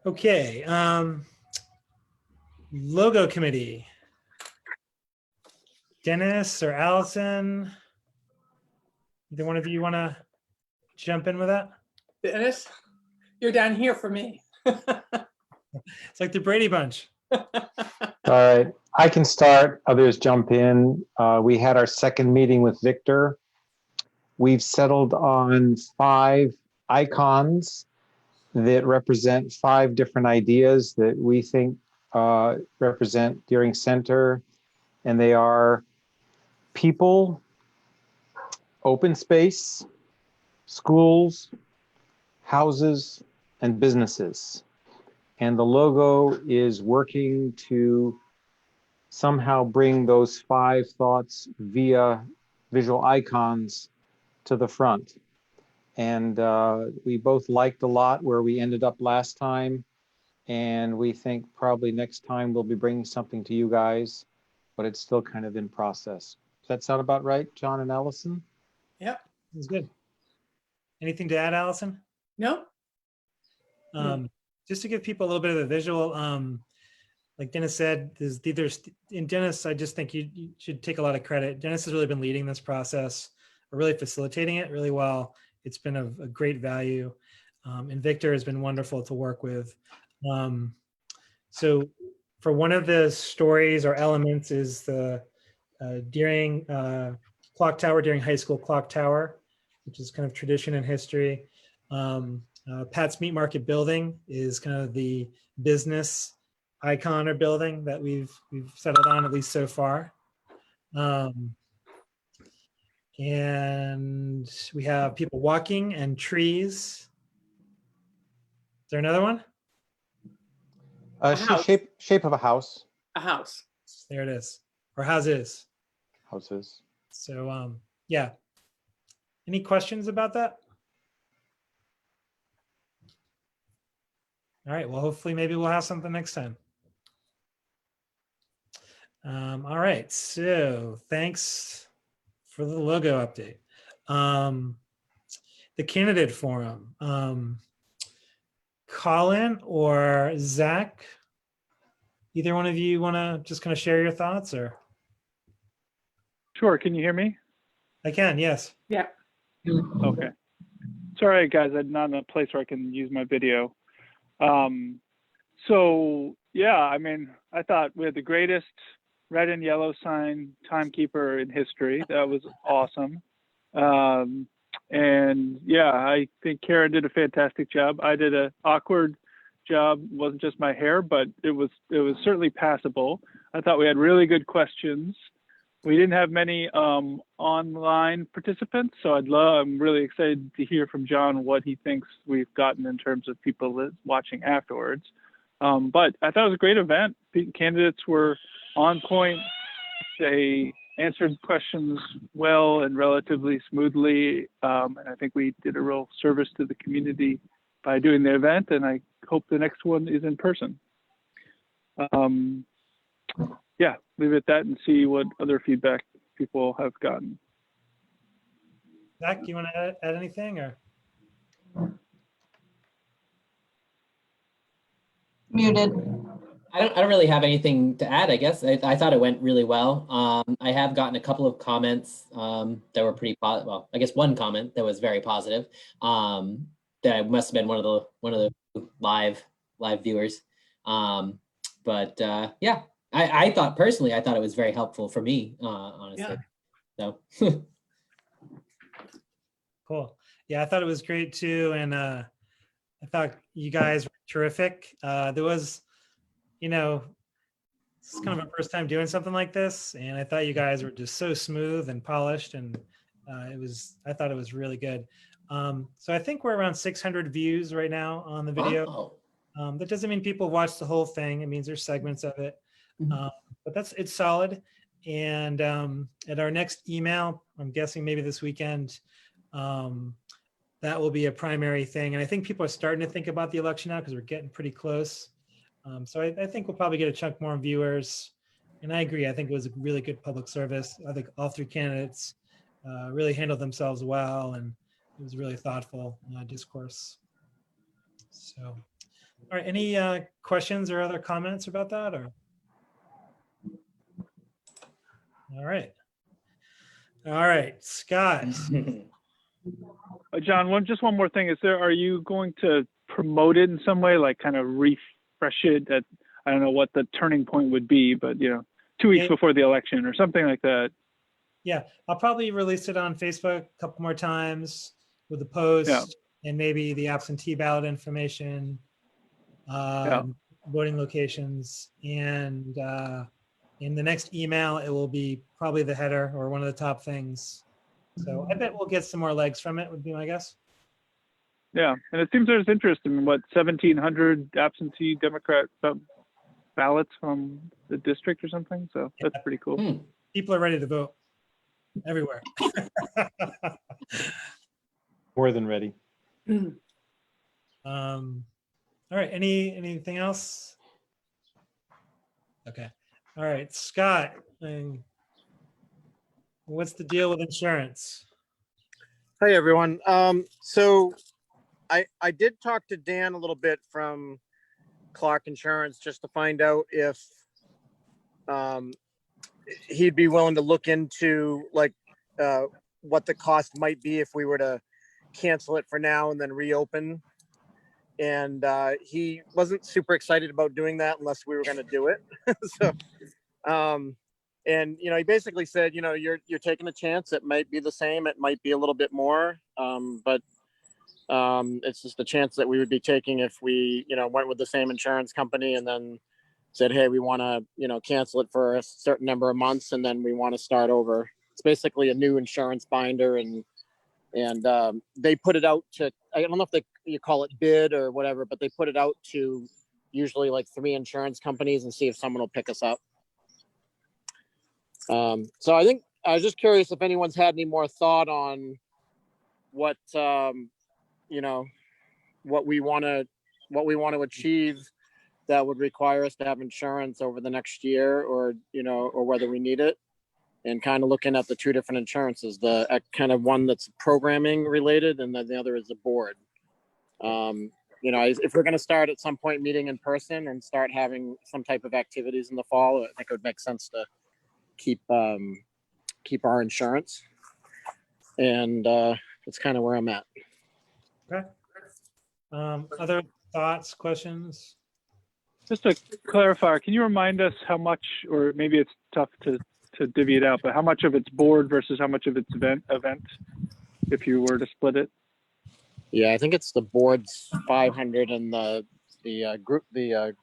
Okay, logo committee. Dennis or Allison, either one of you want to jump in with that? Dennis, you're down here for me. It's like the Brady Bunch. All right, I can start, others jump in. We had our second meeting with Victor. We've settled on 5 icons that represent 5 different ideas that we think represent Deering Center. And they are people, open space, schools, houses, and businesses. And the logo is working to somehow bring those 5 thoughts via visual icons to the front. And we both liked a lot where we ended up last time. And we think probably next time we'll be bringing something to you guys, but it's still kind of in process. Does that sound about right, John and Allison? Yep. That's good. Anything to add, Allison? No. Just to give people a little bit of a visual, like Dennis said, in Dennis, I just think you should take a lot of credit. Dennis has really been leading this process, or really facilitating it really well. It's been a great value. And Victor has been wonderful to work with. So for one of the stories or elements is the Deering clock tower, Deering High School clock tower, which is kind of tradition and history. Pat's Meat Market building is kind of the business icon or building that we've settled on, at least so far. And we have people walking and trees. Is there another one? Shape of a house. A house. There it is. Or houses. Houses. So yeah. Any questions about that? All right, well, hopefully maybe we'll have something next time. All right, so thanks for the logo update. The candidate forum. Colin or Zach, either one of you want to just kind of share your thoughts, or? Sure, can you hear me? I can, yes. Yeah. Okay. Sorry, guys, I'm not in a place where I can use my video. So yeah, I mean, I thought we had the greatest red and yellow sign timekeeper in history. That was awesome. And yeah, I think Karen did a fantastic job. I did an awkward job. It wasn't just my hair, but it was certainly passable. I thought we had really good questions. We didn't have many online participants, so I'm really excited to hear from John what he thinks we've gotten in terms of people watching afterwards. But I thought it was a great event. The candidates were on point. They answered questions well and relatively smoothly. And I think we did a real service to the community by doing the event, and I hope the next one is in person. Yeah, leave it at that and see what other feedback people have gotten. Zach, you want to add anything, or? Muted. I don't really have anything to add, I guess. I thought it went really well. I have gotten a couple of comments that were pretty positive. Well, I guess one comment that was very positive. That must have been one of the live viewers. But yeah, I thought personally, I thought it was very helpful for me, honestly. Yeah. So Cool. Yeah, I thought it was great too, and I thought you guys were terrific. There was, it's kind of my first time doing something like this, and I thought you guys were just so smooth and polished, and I thought it was really good. So I think we're around 600 views right now on the video. Wow. That doesn't mean people watch the whole thing. It means there's segments of it. But it's solid. And at our next email, I'm guessing maybe this weekend, that will be a primary thing. And I think people are starting to think about the election now because we're getting pretty close. So I think we'll probably get a chunk more viewers. And I agree. I think it was a really good public service. I think all 3 candidates really handled themselves well, and it was really thoughtful discourse. So All right, any questions or other comments about that, or? All right. All right, Scott. John, just one more thing. Are you going to promote it in some way, like kind of refresh it at, I don't know what the turning point would be, but 2 weeks Yeah. before the election or something like that? Yeah, I'll probably release it on Facebook a couple more times with the post and maybe the absentee ballot information, voting locations, and in the next email, it will be probably the header or one of the top things. So I bet we'll get some more legs from it, would be my guess. Yeah, and it seems there's interest in 1,700 absentee Democrat ballots from the district or something. So that's pretty cool. People are ready to vote everywhere. More than ready. All right, anything else? Okay. All right, Scott, what's the deal with insurance? Hi, everyone. So I did talk to Dan a little bit from Clark Insurance just to find out if he'd be willing to look into what the cost might be if we were to cancel it for now and then reopen. And he wasn't super excited about doing that unless we were going to do it. So, and he basically said, you're taking a chance. It might be the same. It might be a little bit more, but it's just a chance that we would be taking if we, went with the same insurance company and then said, hey, we want to, cancel it for a certain number of months and then we want to start over. It's basically a new insurance binder, and they put it out to, I don't know if you call it bid or whatever, but they put it out to usually like 3 insurance companies and see if someone will pick us up. So I think I was just curious if anyone's had any more thought on what what we want to achieve that would require us to have insurance over the next year, or whether we need it, and kind of looking at the 2 different insurances, the kind of one that's programming related and then the other is the board. If we're going to start at some point meeting in person and start having some type of activities in the fall, I think it would make sense to keep our insurance, and that's kind of where I'm at. Okay. Other thoughts, questions? Just to clarify, can you remind us how much, or maybe it's tough to divvy it out, but how much of it's board versus how much of it's event, if you were to split it? Yeah, I think it's the board's 500 and the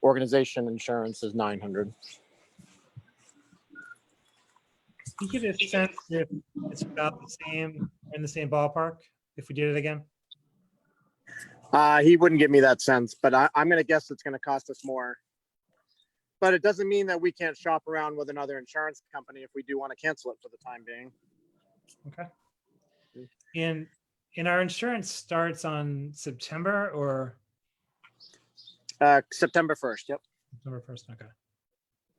organization insurance is 900. You get a sense if it's about the same, in the same ballpark, if we did it again? He wouldn't give me that sense, but I'm going to guess it's going to cost us more. But it doesn't mean that we can't shop around with another insurance company if we do want to cancel it for the time being. Okay. And our insurance starts on September or? September 1st. Yep. September 1st. Okay.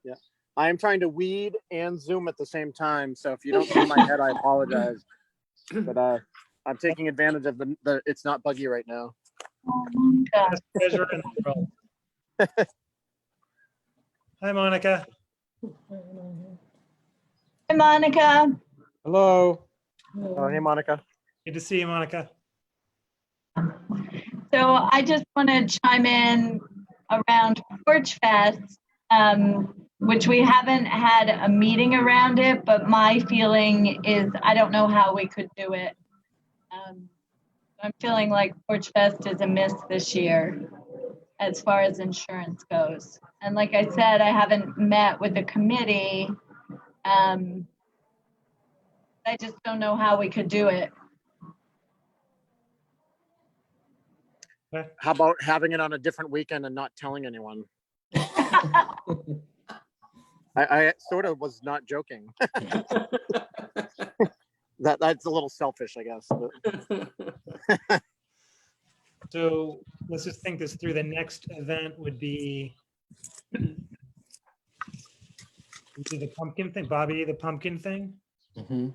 Yeah. I am trying to weed and Zoom at the same time. So if you don't see my head, I apologize. But I'm taking advantage of the it's not buggy right now. Best pleasure in the world. Hi, Monica. Hi, Monica. Hello. Oh, hey, Monica. Good to see you, Monica. So I just want to chime in around Porch Fest, which we haven't had a meeting around it, but my feeling is I don't know how we could do it. I'm feeling like Porch Fest is a miss this year as far as insurance goes. And like I said, I haven't met with the committee. I just don't know how we could do it. How about having it on a different weekend and not telling anyone? I sort of was not joking. That's a little selfish, I guess. But. So let's just think this through. The next event would be the pumpkin thing, Bobby, the pumpkin thing. Mm-hmm.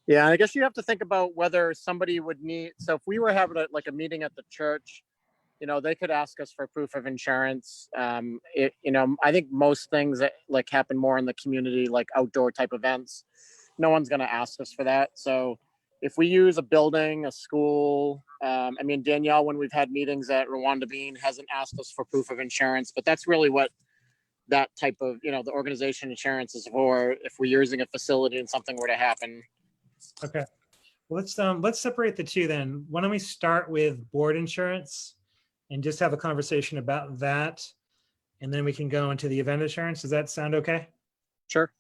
Yeah, I guess you have to think about whether somebody would need, so if we were having like a meeting at the church, they could ask us for proof of insurance. I think most things that like happen more in the community, like outdoor type events, no one's going to ask us for that. So if we use a building, a school, Danielle, when we've had meetings at Rwanda Bean, hasn't asked us for proof of insurance, but that's really what that type of, the organization insurance is for, if we're using a facility and something were to happen. Okay. Well, let's separate the two then. Why don't we start with board insurance and just have a conversation about that, and then we can go into the event insurance. Does that sound okay? Sure.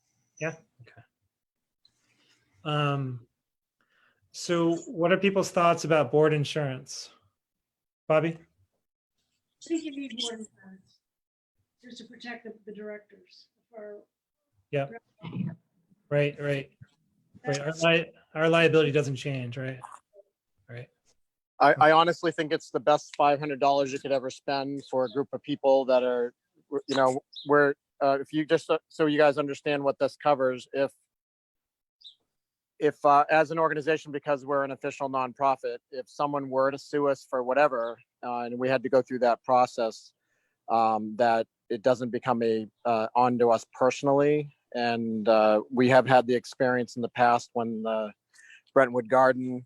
Yeah. Okay. So what are people's thoughts about board insurance? Bobby? I think you need more insurance just to protect the directors. Yeah. Right. Our liability doesn't change, right? Right. I honestly think it's the best $500 you could ever spend for a group of people that are, if you just, so you guys understand what this covers, if as an organization, because we're an official nonprofit, if someone were to sue us for whatever, and we had to go through that process, that it doesn't become onto us personally. And we have had the experience in the past when the Brentwood Garden,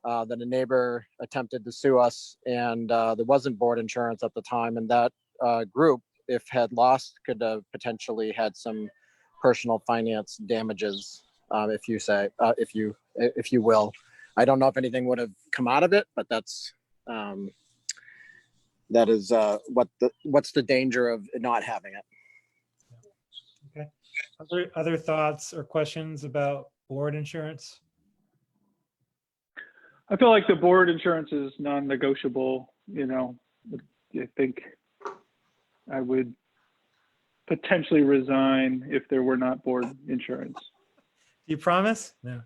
that a neighbor attempted to sue us, and there wasn't board insurance at the time, and that group, if had lost, could have potentially had some personal finance damages, if you will. I don't know if anything would have come out of it, but that is what's the danger of not having it. Okay. Other thoughts or questions about board insurance? I feel like the board insurance is non-negotiable. I think I would potentially resign if there were not board insurance. Do you promise? No.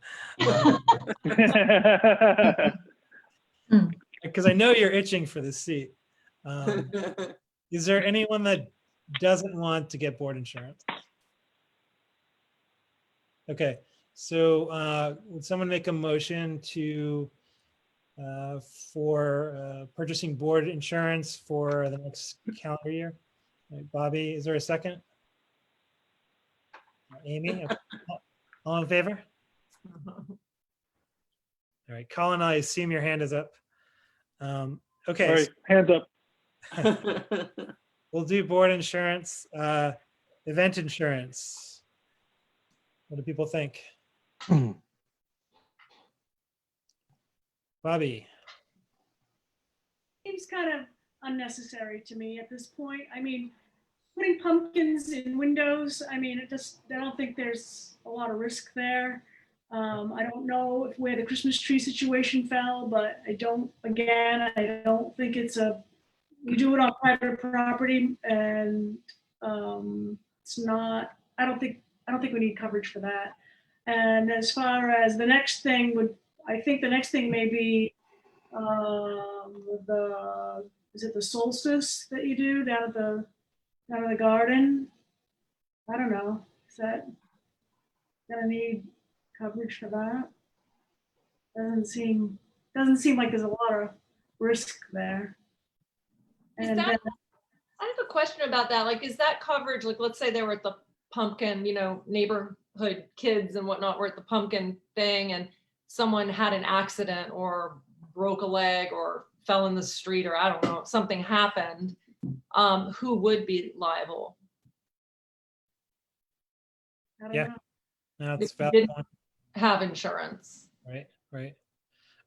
Because I know you're itching for this seat. Is there anyone that doesn't want to get board insurance? Okay, so would someone make a motion for purchasing board insurance for the next calendar year? Right, Bobby, is there a second? Amy, all in favor? All right, Colin, I assume your hand is up. Okay. All right, hands up. We'll do board insurance, event insurance. What do people think? Bobby? Seems kind of unnecessary to me at this point. Putting pumpkins in windows, I don't think there's a lot of risk there. I don't know where the Christmas tree situation fell, but I don't think you do it on private property, and it's not, I don't think we need coverage for that. And as far as the next thing I think the next thing may be is it the solstice that you do down at the garden? I don't know. Is that gonna need coverage for that? Doesn't seem like there's a lot of risk there. I have a question about that. Like, is that coverage, like, let's say they were at the pumpkin, neighborhood kids and whatnot were at the pumpkin thing, and someone had an accident or broke a leg or fell in the street, or I don't know, something happened, who would be liable? I don't Yeah. know. No, that's If valid you didn't point. have insurance. Right.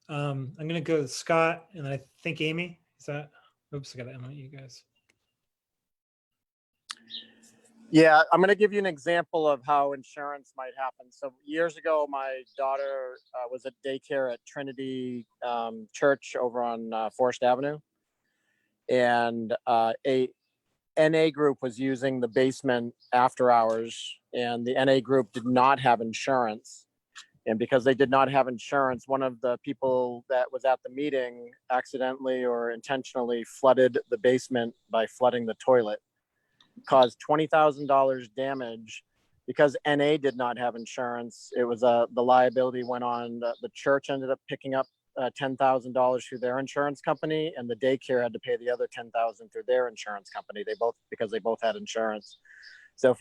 I'm gonna go with Scott, and I think Amy. Is that? Oops, I gotta unmute you guys. Yeah, I'm going to give you an example of how insurance might happen. So years ago, my daughter was at daycare at Trinity Church over on Forest Avenue. And a NA group was using the basement after hours, and the NA group did not have insurance. And because they did not have insurance, one of the people that was at the meeting accidentally or intentionally flooded the basement by flooding the toilet, caused $20,000 damage because NA did not have insurance, it was the liability went on, the church ended up picking up $10,000 through their insurance company, and the daycare had to pay the other $10,000 through their insurance company. Because they both had insurance. So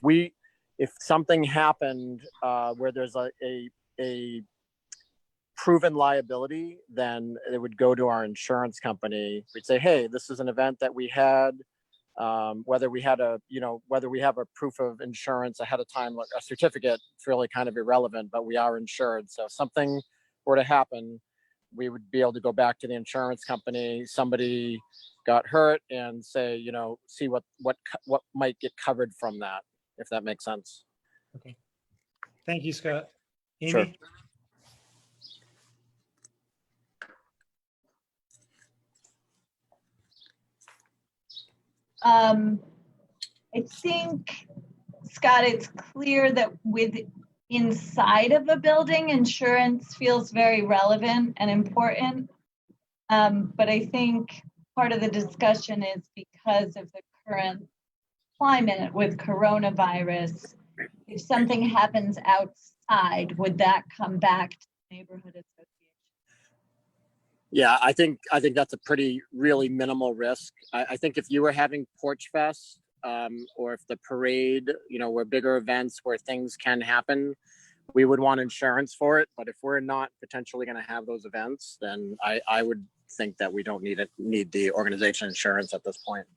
if something happened where there's a proven liability, then it would go to our insurance company. We'd say, hey, this is an event that we had. Whether we have a proof of insurance ahead of time, like a certificate, it's really kind of irrelevant, but we are insured. So if something were to happen, we would be able to go back to the insurance company. Somebody got hurt and say, see what might get covered from that, if that makes sense. Okay. Thank you, Scott. Amy? Sure. I think, Scott, it's clear that inside of a building, insurance feels very relevant and important. But I think part of the discussion is because of the current climate with coronavirus, if something happens outside, would that come back to the neighborhood association? Yeah, I think that's a really minimal risk. I think if you were having Porch Fest, or if the parade, were bigger events where things can happen, we would want insurance for it. But if we're not potentially going to have those events, then I would think that we don't need the organization insurance at this point.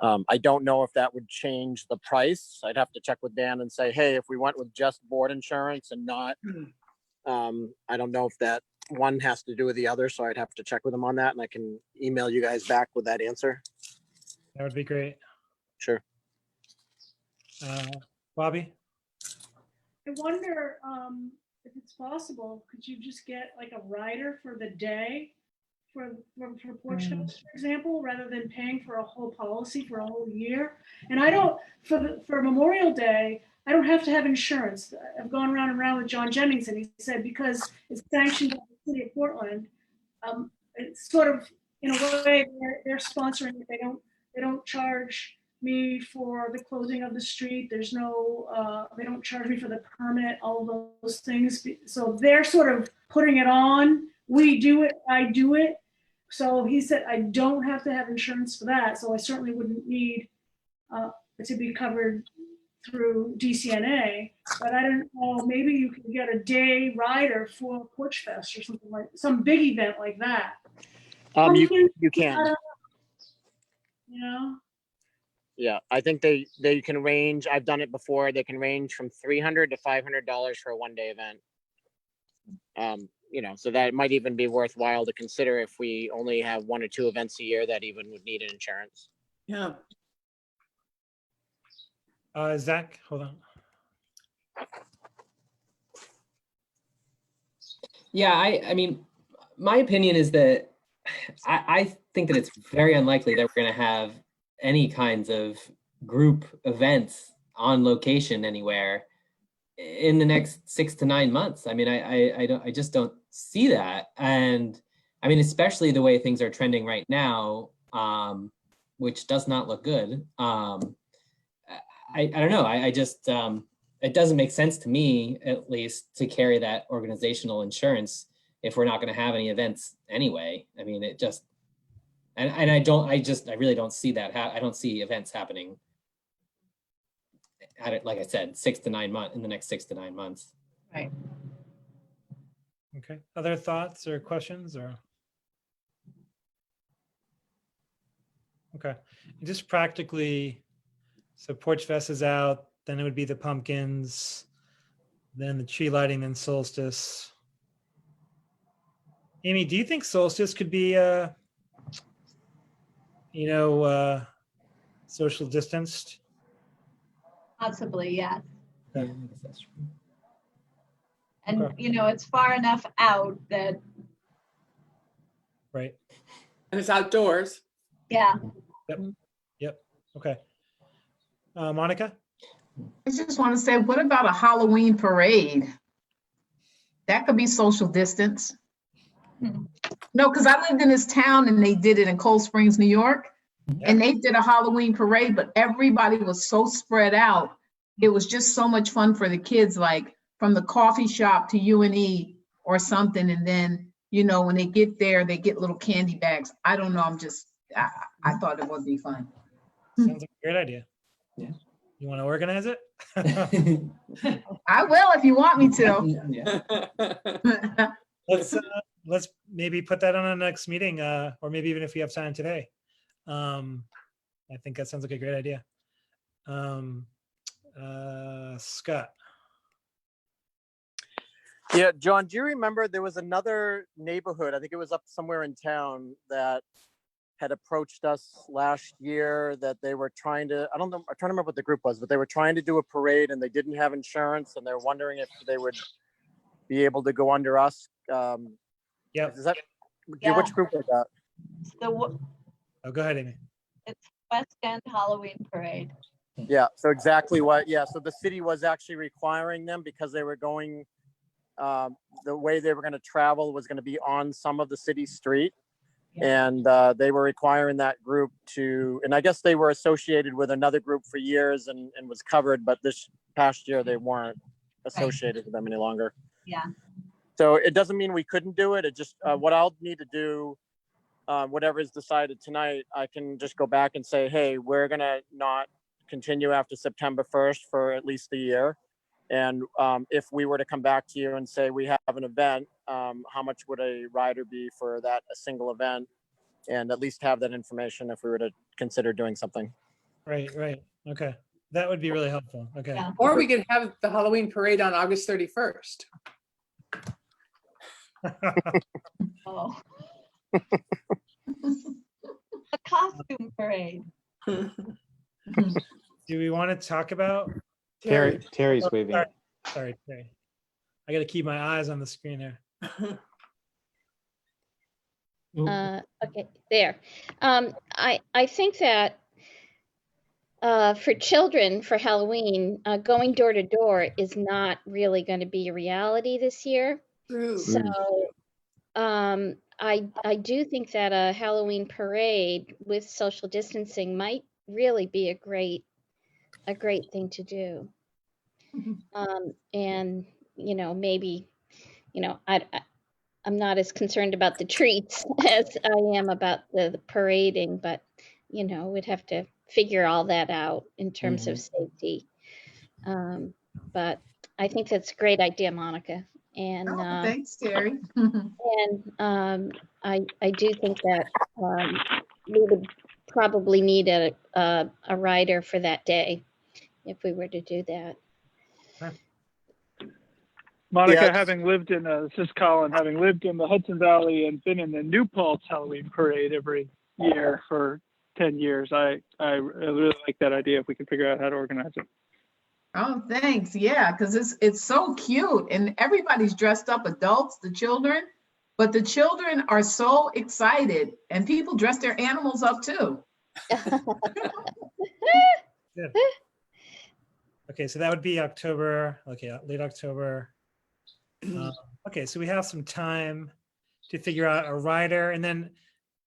I don't know if that would change the price. I'd have to check with Dan and say, hey, if we went with just board insurance and not, I don't know if that one has to do with the other. So I'd have to check with them on that, and I can email you guys back with that answer. That would be great. Sure. Bobby? I wonder if it's possible, could you just get like a rider for the day for Porch Fest, for example, rather than paying for a whole policy for a whole year? And I don't, for Memorial Day, I don't have to have insurance. I've gone around and around with John Jennings, and he said because it's sanctioned by the city of Portland, it's sort of, in a way, they're sponsoring it. They don't charge me for the closing of the street. There's no, they don't charge me for the permit, all of those things. So they're sort of putting it on. We do it, I do it. So he said, I don't have to have insurance for that. So I certainly wouldn't need to be covered through DCNA, but I don't know, maybe you can get a day rider for Porch Fest or something like, some big event like that. You can. Yeah, I think they can range. I've done it before. They can range from $300 to $500 for a one-day event. So that might even be worthwhile to consider if we only have 1 or 2 events a year that even would need an insurance. Yeah. Zach, hold on. Yeah, I mean, my opinion is that I think that it's very unlikely that we're going to have any kinds of group events on location anywhere in the next 6 to 9 months. I mean, I just don't see that. And I mean, especially the way things are trending right now, which does not look good. I don't know. I just, it doesn't make sense to me, at least, to carry that organizational insurance if we're not going to have any events anyway. I mean, it just, and I really don't see that. I don't see events happening at it, like I said, 6 to 9 months, in the next 6 to 9 months. Right. Okay. Other thoughts or questions or? Okay. Just practically, so Porch Fest is out, then it would be the pumpkins, then the tree lighting, then solstice. Amy, do you think solstice could be, social distanced? Possibly, yes. Yeah, I guess that's true. And, Okay. it's far enough out that, Right. And it's outdoors. yeah. Yep. Okay. Monica? I just want to say, what about a Halloween parade? That could be social distance. No, because I lived in this town and they did it in Cold Springs, New York. And they did a Halloween parade, but everybody was so spread out it was just so much fun for the kids, like from the coffee shop to UNE or something. And then, you know, when they get there, they get little candy bags. I don't know. I thought it would be fun. Sounds like a great idea. Yeah. You want to organize it? I will if you want me to. Yeah. Let's maybe put that on our next meeting, or maybe even if we have time today. I think that sounds like a great idea. Scott. Yeah, John, do you remember there was another neighborhood, I think it was up somewhere in town, that had approached us last year that they were trying to, I don't know, I'm trying to remember what the group was, but they were trying to do a parade and they didn't have insurance and they're wondering if they would be able to go under us. Yeah. Is that, Yeah. which group was that? So Oh, go ahead, Amy. it's West End Halloween Parade. Yeah, so exactly what, yeah, so the city was actually requiring them because they were going, the way they were going to travel was going to be on some of the city street. And they were requiring that group to, and I guess they were associated with another group for years and was covered, but this past year they weren't associated with them any longer. Yeah. So it doesn't mean we couldn't do it. It just, what I'll need to do, whatever is decided tonight, I can just go back and say, hey, we're going to not continue after September 1st for at least a year. And if we were to come back to you and say we have an event, how much would a rider be for that, a single event? And at least have that information if we were to consider doing something. Right. Okay. That would be really helpful. Okay. Yeah. Or we could have the Halloween parade on August 31st. Oh. A costume parade. Do we want to talk about? Terry's waving. Sorry, Terry. I got to keep my eyes on the screen here. Okay, there. I think that for children for Halloween, going door to door is not really going to be a reality this year. True. So I do think that a Halloween parade with social distancing might really be a great thing to do. And you know, maybe, you know, I'm not as concerned about the treats as I am about the parading, but you know, we'd have to figure all that out in terms of safety. But I think that's a great idea, Monica. And Thanks, Terry. and I do think that we would probably need a rider for that day if we were to do that. Monica, Yeah. having lived in, this is Colin, having lived in the Hudson Valley and been in the New Paltz Halloween parade every year for 10 years, I really like that idea if we can figure out how to organize it. Oh, thanks. Yeah, because it's so cute and everybody's dressed up, adults, the children, but the children are so excited and people dress their animals up too. Good. Okay, so that would be October. Okay, late October. Okay, so we have some time to figure out a rider, and then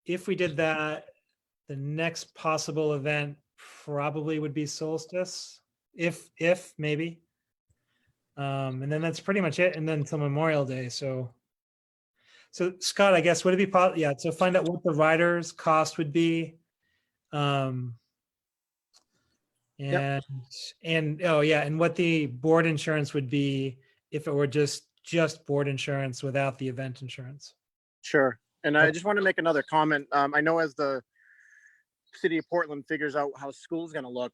if we did that, the next possible event probably would be Solstice, if maybe. And then that's pretty much it, and then till Memorial Day. So Scott, I guess would it be possible? Yeah, so find out what the rider's cost would be. And oh yeah, and what the board insurance would be if it were just board insurance without the event insurance. Sure. And I just want to make another comment. I know as the city of Portland figures out how school's going to look,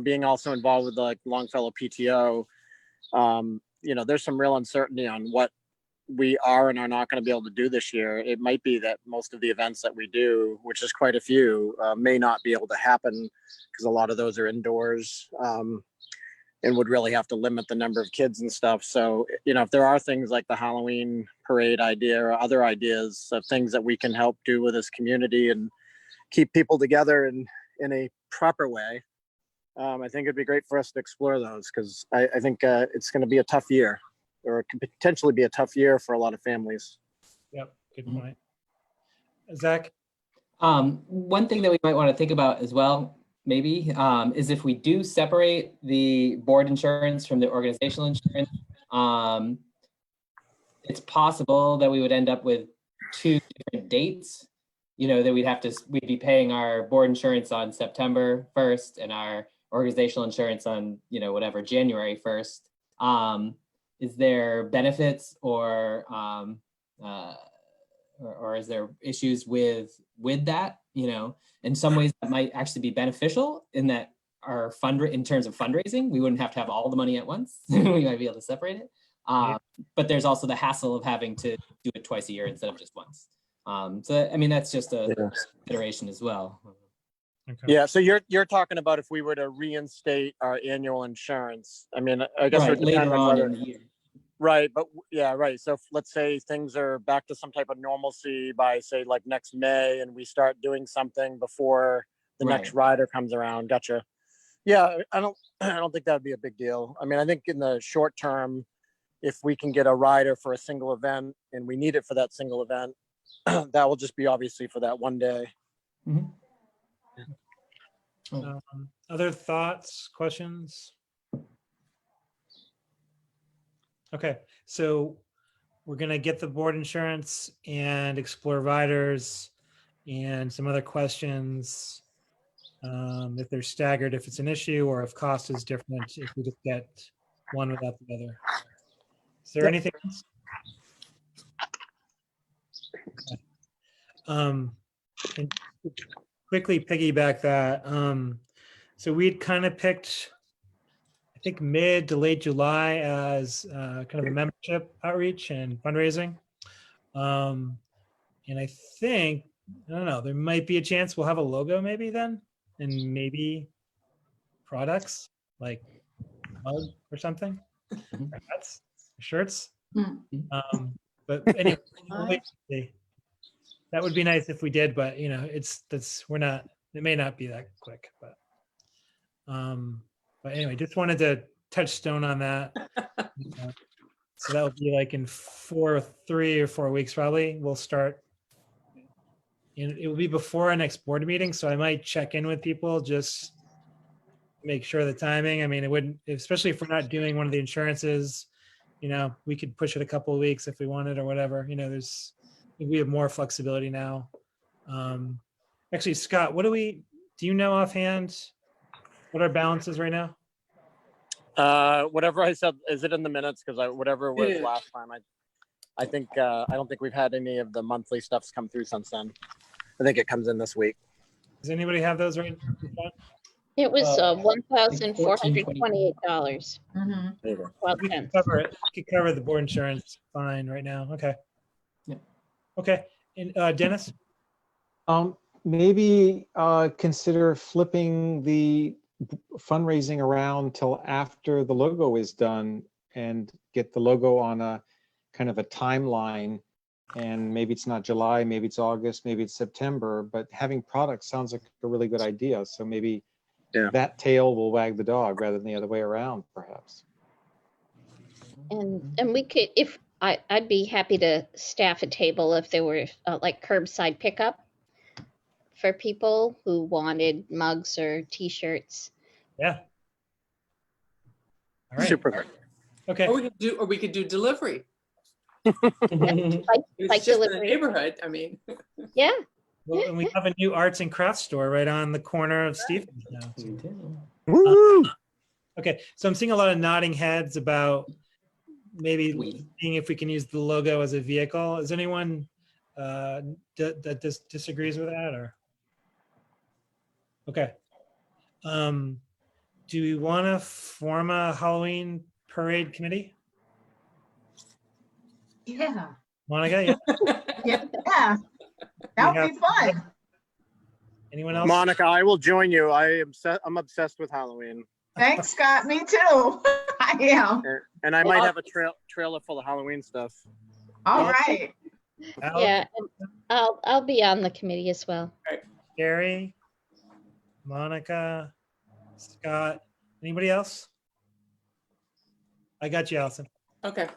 being also involved with the Longfellow PTO, there's some real uncertainty on what we are and are not going to be able to do this year. It might be that most of the events that we do, which is quite a few, may not be able to happen because a lot of those are indoors. And would really have to limit the number of kids and stuff. So, if there are things like the Halloween parade idea or other ideas of things that we can help do with this community and keep people together in a proper way, I think it'd be great for us to explore those because I think it's going to be a tough year, or it could potentially be a tough year for a lot of families. Yep, good point. Zach? One thing that we might want to think about as well, maybe, is if we do separate the board insurance from the organizational insurance, it's possible that we would end up with 2 different dates. You know, that we'd be paying our board insurance on September 1st and our organizational insurance on, whatever, January 1st. Is there benefits or is there issues with that? In some ways that might actually be beneficial in that in terms of fundraising, we wouldn't have to have all the money at once. We might be able to separate it. But there's also the hassle of having to do it twice a year instead of just once. So, I mean, that's just a consideration as well. Okay. Yeah, so you're talking about if we were to reinstate our annual insurance. I mean, I guess Right, it would depend later on whether, in the year. right, but yeah, right. So if, let's say things are back to some type of normalcy by say like next May, and we start doing something before the next rider comes around. Gotcha. Yeah, I don't think that would be a big deal. I mean, I think in the short term, if we can get a rider for a single event and we need it for that single event, that will just be obviously for that one day. Mhm. Other thoughts, questions? Okay, so we're gonna get the board insurance and explore riders and some other questions. If they're staggered, if it's an issue, or if cost is different, if we just get one without the other. Is there anything else? Okay. And quickly piggyback that. So we'd kind of picked, I think, mid to late July as kind of a membership outreach and fundraising. And I think, I don't know, there might be a chance we'll have a logo maybe then, and maybe products like a mug or something, or hats, or shirts. But anyway, we'll wait and see. That would be nice if we did, but it may not be that quick, but anyway, just wanted to touch stone on that. So that will be like in 3 or 4 weeks, probably. We'll start, and it will be before our next board meeting. So I might check in with people, just make sure the timing. I mean, it wouldn't, especially if we're not doing one of the insurances, we could push it a couple of weeks if we wanted or whatever. We have more flexibility now. Actually, Scott, do you know offhand what our balance is right now? Whatever I said, is it in the minutes? Because whatever it was last time, I think I don't think we've had any of the monthly stuffs come through since then. I think it comes in this week. Does anybody have those right now? It was $1,428. We can cover it. We can cover the board insurance fine right now. Okay. Yeah. Okay. And Dennis? Maybe consider flipping the fundraising around till after the logo is done and get the logo on a kind of a timeline. And maybe it's not July, maybe it's August, maybe it's September, but having products sounds like a really good idea. So maybe that tail will wag the dog rather than the other way around, perhaps. And we could, I'd be happy to staff a table if there were like curbside pickup for people who wanted mugs or t-shirts. Yeah. All right. Super good. Okay. Or we could do delivery. Like It's just in the delivery. neighborhood. I mean, Yeah. Well, and we have a new arts and crafts store right on the corner of Stevens now. Woo! Okay, so I'm seeing a lot of nodding heads about maybe seeing if we can use the logo as a vehicle. Is anyone that disagrees with that, or? Okay. Do we want to form a Halloween parade committee? Yeah. Monica, yeah. Yeah. That would be fun. Anyone else? Monica, I will join you. I'm obsessed with Halloween. Thanks, Scott. Me too. I am. And I might have a trailer full of Halloween stuff. All right. Yeah. And I'll be on the committee as well. Gary, Monica, Scott, anybody else? I got you, Allison. okay.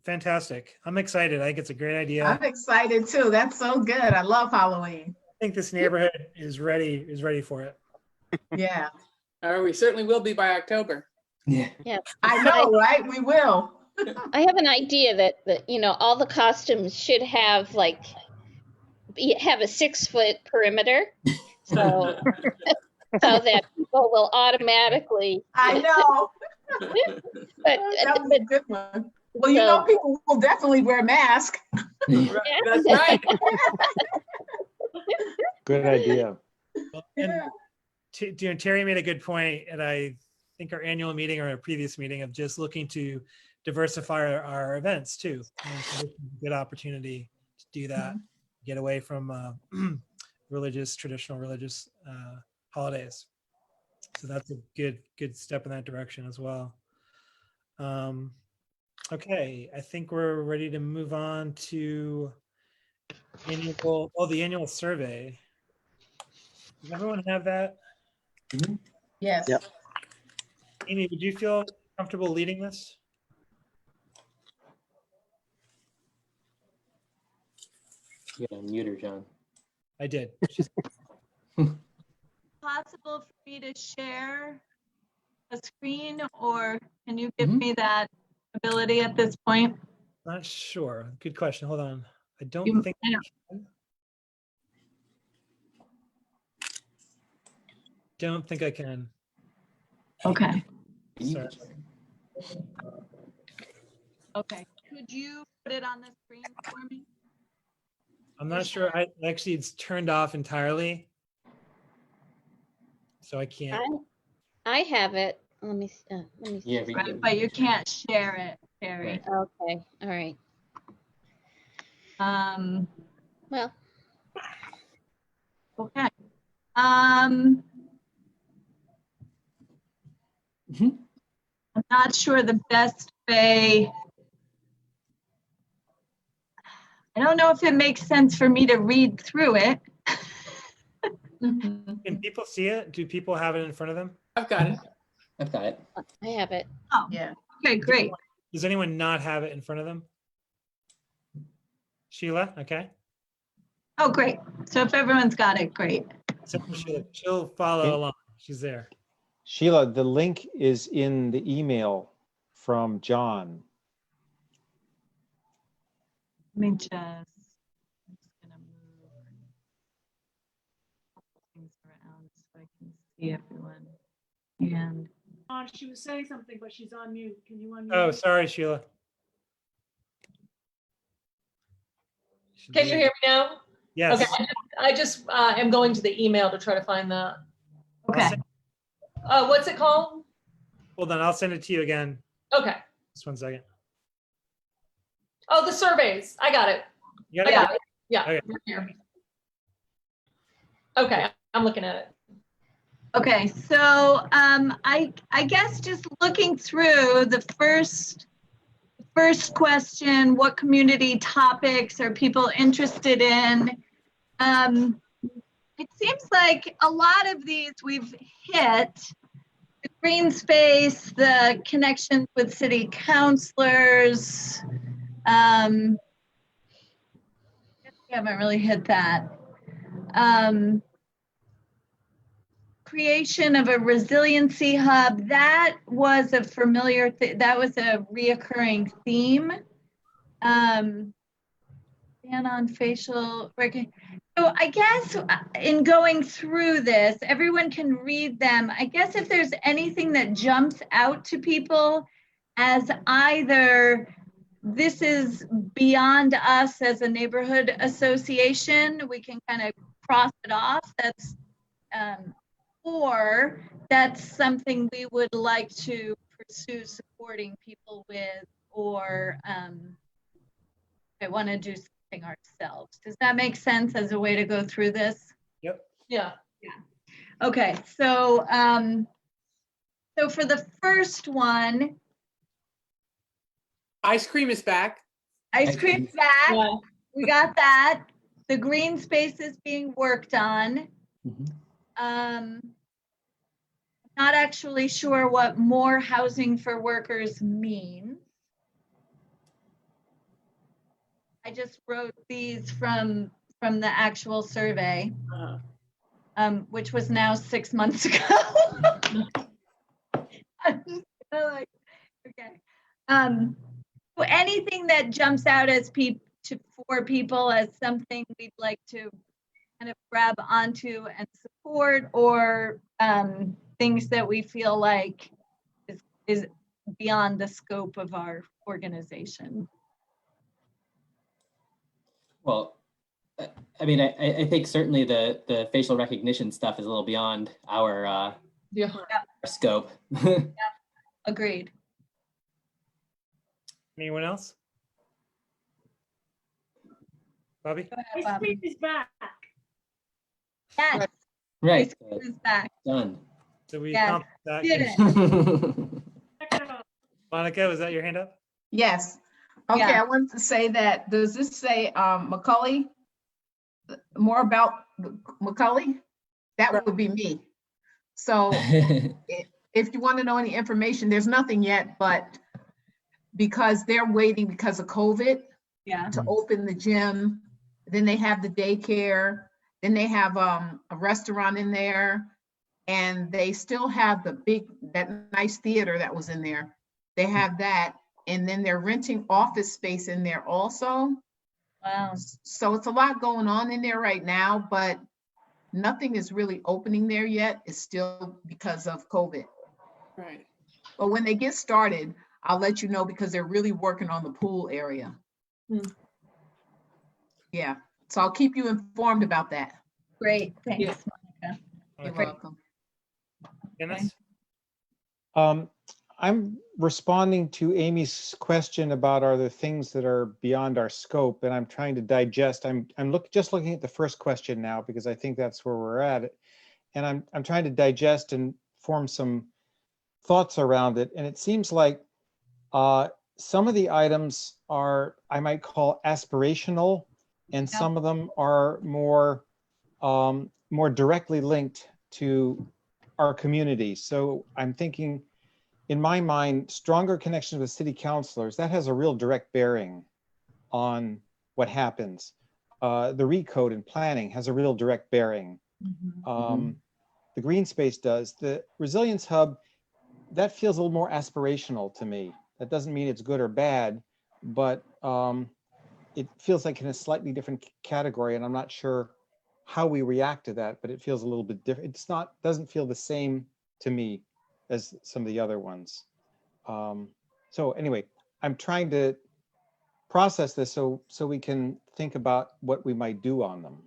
Fantastic. I'm excited. I think it's a great idea. I'm excited too. That's so good. I love Halloween. think this neighborhood is ready for it. Yeah, We certainly will be by October. Yeah. Yeah. I know, right? We will. I have an idea that all the costumes should have have a 6-foot perimeter, so that people will automatically. I know. But, That was a good one. Well, you So- know, people will definitely wear masks. That's right. Good idea. Well, and Terry made a good point, and I think our annual meeting or a previous meeting of just looking to diversify our events too. And so this is a good opportunity to do that, get away from traditional religious holidays. So that's a good step in that direction as well. Okay, I think we're ready to move on to the annual survey. Does everyone have that? Yes. Yep. Amy, would you feel comfortable leading this? You gotta mute her, John. I did. Possible for me to share a screen, or can you give Mhm. me that ability at this point? Not sure. Good question. Hold on. I don't You- think I I don't- can. Don't think I can. Okay. Sorry. Okay. Could you put it on the screen for me? I'm not sure. Actually, it's turned off entirely, so I can't. I have it. Let me see. Yeah, Right, but you can't share it, Terry. Okay. All right. Well, Okay. Mhm. I'm not sure the best way. I don't know if it makes sense for me to read through it. Can people see it? Do people have it in front of them? I've got it. I've got it. I have it. Oh, Yeah. okay, great. Does anyone not have it in front of them? Sheila, okay. Oh, great. So if everyone's got it, great. Except for Sheila. She'll follow Okay. along. She's there. Sheila, the link is in the email from John. Let me just, I'm just gonna move things around so I can see everyone. And She was saying something, but she's on mute. Can you unmute? Oh, sorry, Sheila. Can you hear me now? Yes. Okay, I just am going to the email to try to find that. okay, What's it called? Hold on. I'll send it to you again. Okay. Just 1 second. Oh, the surveys. I got it. You I got it. Yeah. Okay. right here. Okay, I'm looking at it. okay. So I guess just looking through the first question, what community topics are people interested in? It seems like a lot of these we've hit. The green space, the connections with city councilors. We haven't really hit that. Creation of a resiliency hub, that was a familiar, that was a reoccurring theme. Ban on facial recognition. So I guess in going through this, everyone can read them. I guess if there's anything that jumps out to people as either this is beyond us as a neighborhood association, we can kind of cross it off. That's or that's something we would like to pursue supporting people with, or I want to do something ourselves. Does that make sense as a way to go through this? Yep. Yeah. Okay, so so for the first one, Ice cream is back. ice cream's back. Yeah. We got that. The green space is being worked on. Not actually sure what more housing for workers means. I just wrote these from from the actual survey, Uh-huh. which was now 6 months ago. I'm just kinda like, okay. So anything that jumps out as for people as something we'd like to kind of grab onto and support, or things that we feel like is beyond the scope of our organization. Well, I mean, I think certainly the facial recognition stuff is a little beyond our Yeah. scope. Agreed. Anyone else? Bobby? Go ahead, Ice Bobby. cream is back. Yes, Right. ice cream is back. Done. So we Yes, accomplished that. did it. Check it out. Monica, was that your hand up? Yes. Okay, Yeah. I wanted to say that, does this say Macaulay? More about Macaulay? That would be me. So if you want to know any information, there's nothing yet, but because they're waiting because of COVID Yeah. to open the gym, then they have the daycare, then they have a restaurant in there, and they still have that nice theater that was in there. They have that, and then they're renting office space in there also. Wow. So it's a lot going on in there right now, but nothing is really opening there yet. It's still because of COVID. Right. But when they get started, I'll let you know, because they're really working on the pool area. Hmm. Yeah, so I'll keep you informed about that. Great. Thanks, Yeah. Monica. You're Okay. welcome. Dennis? I'm responding to Amy's question about are there things that are beyond our scope, and I'm trying to digest. I'm just looking at the first question now because I think that's where we're at, and I'm trying to digest and form some thoughts around it. And it seems like some of the items are, I might call, aspirational, and some of them are more directly linked to our community. So I'm thinking, in my mind, stronger connections with city councilors, that has a real direct bearing on what happens. The recode and planning has a real direct bearing. The green space does. The resilience hub, that feels a little more aspirational to me. That doesn't mean it's good or bad, but it feels like in a slightly different category, and I'm not sure how we react to that, but it feels a little bit different. Doesn't feel the same to me as some of the other ones. So anyway, I'm trying to process this so we can think about what we might do on them.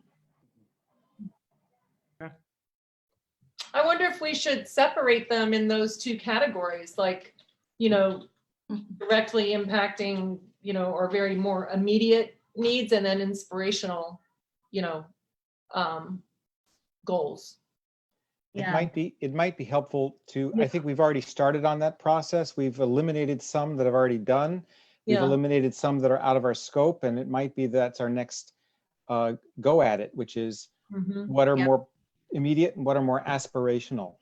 I wonder if we should separate them in those two categories, like, directly impacting, or very more immediate needs, and then inspirational, goals. It Yeah. might be helpful to, I think we've already started on that process. We've eliminated some that have already done. We've Yeah. eliminated some that are out of our scope, and it might be that's our next go at it, which is Mhm. what are Yep. more immediate and what are more aspirational.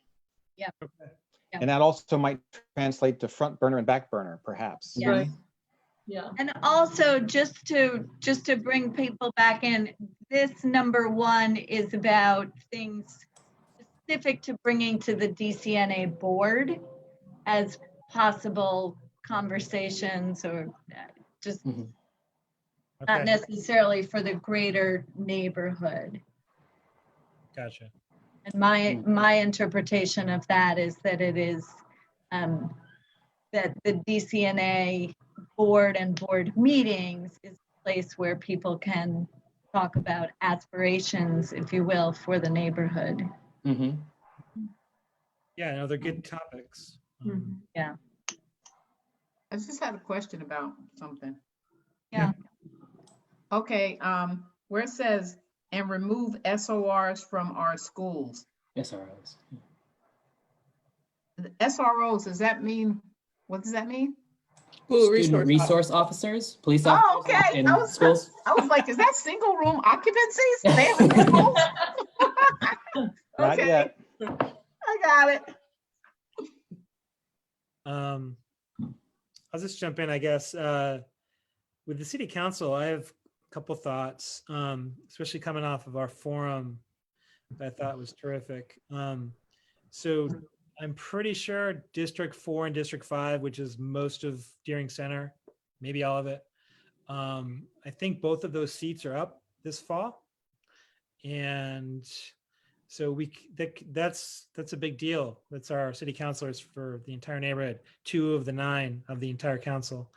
Yep. Yep. And that also might translate to front burner and back burner, perhaps. Yeah. Right. Yeah. And also, just to bring people back in, this number 1 is about things specific to bringing to the DCNA board as possible conversations, or just Mhm. not Okay, necessarily for the greater neighborhood. gotcha. And my interpretation of that is that it is that the DCNA board and board meetings is a place where people can talk about aspirations, if you will, for the neighborhood. Mhm. Yeah, no, they're good topics. Mhm. Yeah. I just had a question about something. Yeah. Okay, where it says, and remove SORs from our schools. SROs. The SROs, does that mean, what does that mean? School Student resource. resource officers, police officers Oh, okay. in I was schools. like, is that single room occupancies? They have a single? Not Okay, yet. I got it. I'll just jump in, I guess. With the city council, I have couple thoughts, especially coming off of our forum that I thought was terrific. So I'm pretty sure District 4 and District 5, which is most of Deering Center, maybe all of it. I think both of those seats are up this fall. And so that's a big deal. That's our city councilors for the entire neighborhood, 2 of the 9 of the entire council.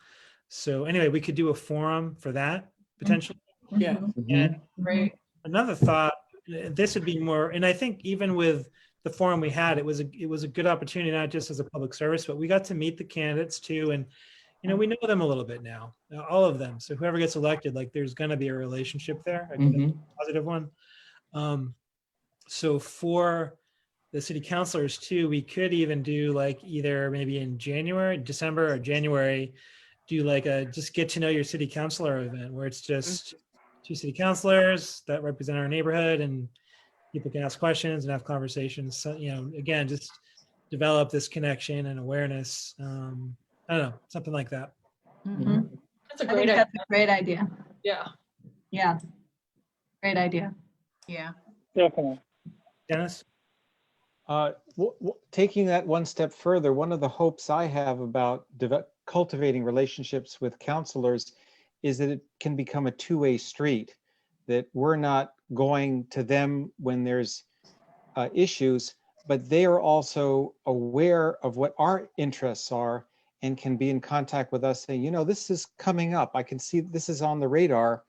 So anyway, we could do a forum for that potentially. Yeah. And Right. another thought, this would be more, and I think even with the forum we had, it was a good opportunity, not just as a public service, but we got to meet the candidates too. And, we know them a little bit now, all of them. So whoever gets elected, like there's going to be a relationship there, a positive one. So for the city councilors too, we could even do like either maybe in December or January, do like a just get to know your city councilor event where it's just 2 city councilors that represent our neighborhood and people can ask questions and have conversations. So, again, just develop this connection and awareness. I don't know, something like that. That's a I great think idea. that's a great idea. Yeah. Yeah. Great idea. Yeah. Definitely. Dennis? Taking that one step further, one of the hopes I have about cultivating relationships with counselors is that it can become a two-way street, that we're not going to them when there's issues, but they are also aware of what our interests are and can be in contact with us saying, this is coming up. I can see this is on the radar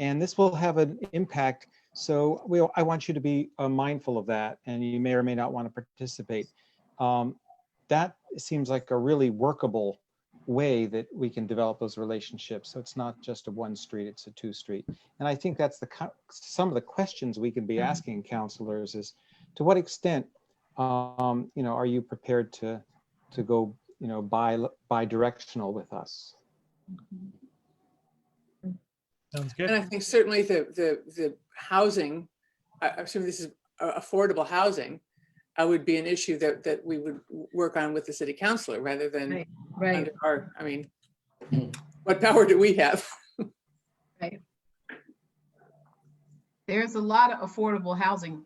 and this will have an impact. So I want you to be mindful of that, and you may or may not want to participate. That seems like a really workable way that we can develop those relationships. So it's not just a one street, it's a 2 street. And I think that's some of the questions we can be asking counselors is, to what extent, are you prepared to go, bi-directional with us? Sounds good. And I think certainly the housing, I assume this is affordable housing, would be an issue that we would work on with the city councilor rather than Right. under our, what power do we have? There's a lot of affordable housing.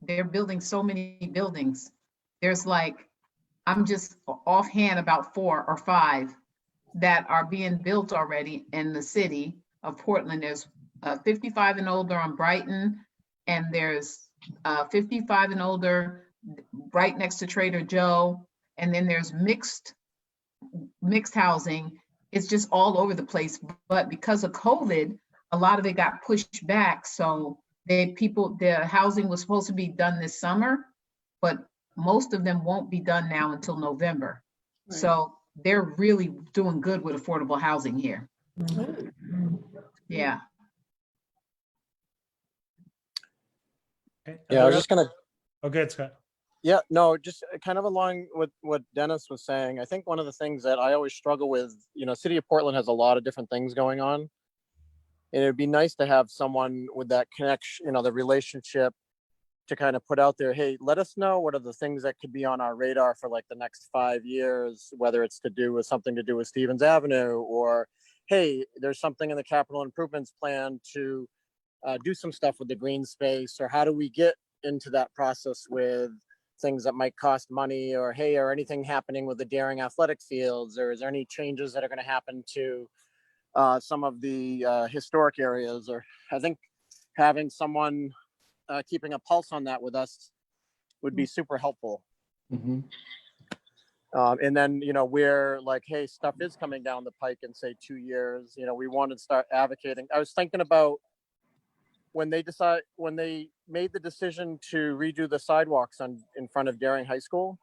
They're building so many buildings. There's I'm just offhand about 4 or 5 that are being built already in the city of Portland. There's 55 and older on Brighton, and there's 55 and older right next to Trader Joe. And then there's mixed housing. It's just all over the place. But because of COVID, a lot of it got pushed back. So the housing was supposed to be done this summer, but most of them won't be done now until November. Right. So they're really doing good with affordable housing here. Yeah. Okay. Yeah, I was just gonna. Oh, good, Scott. Yeah, no, just kind of along with what Dennis was saying. I think one of the things that I always struggle with, City of Portland has a lot of different things going on. And it'd be nice to have someone with that connection, the relationship to kind of put out there, hey, let us know what are the things that could be on our radar for like the next 5 years, whether it's something to do with Stevens Avenue, or, hey, there's something in the capital improvements plan to do some stuff with the green space, or how do we get into that process with things that might cost money, or, hey, are anything happening with the Daring athletic fields, or is there any changes that are going to happen to some of the historic areas? Or I think having someone keeping a pulse on that with us would be super helpful. And then, we're like, hey, stuff is coming down the pike in say 2 years, we want to start advocating. I was thinking about when they made the decision to redo the sidewalks in front of Daring High School.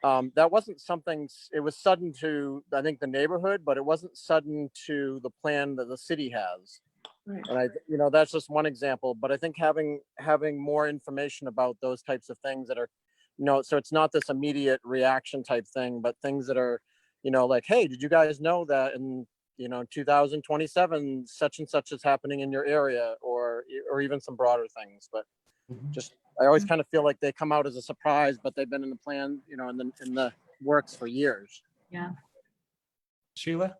That wasn't something, it was sudden to, I think, the neighborhood, but it wasn't sudden to the plan that the city has. Right. And that's just one example, but I think having more information about those types of things that are, so it's not this immediate reaction type thing, but things that are, like, hey, did you guys know that in 2027, such and such is happening in your area, or even some broader things. But just, I always kind of feel like they come out as a surprise, but they've been in the plan, in the works for years. Yeah. Sheila?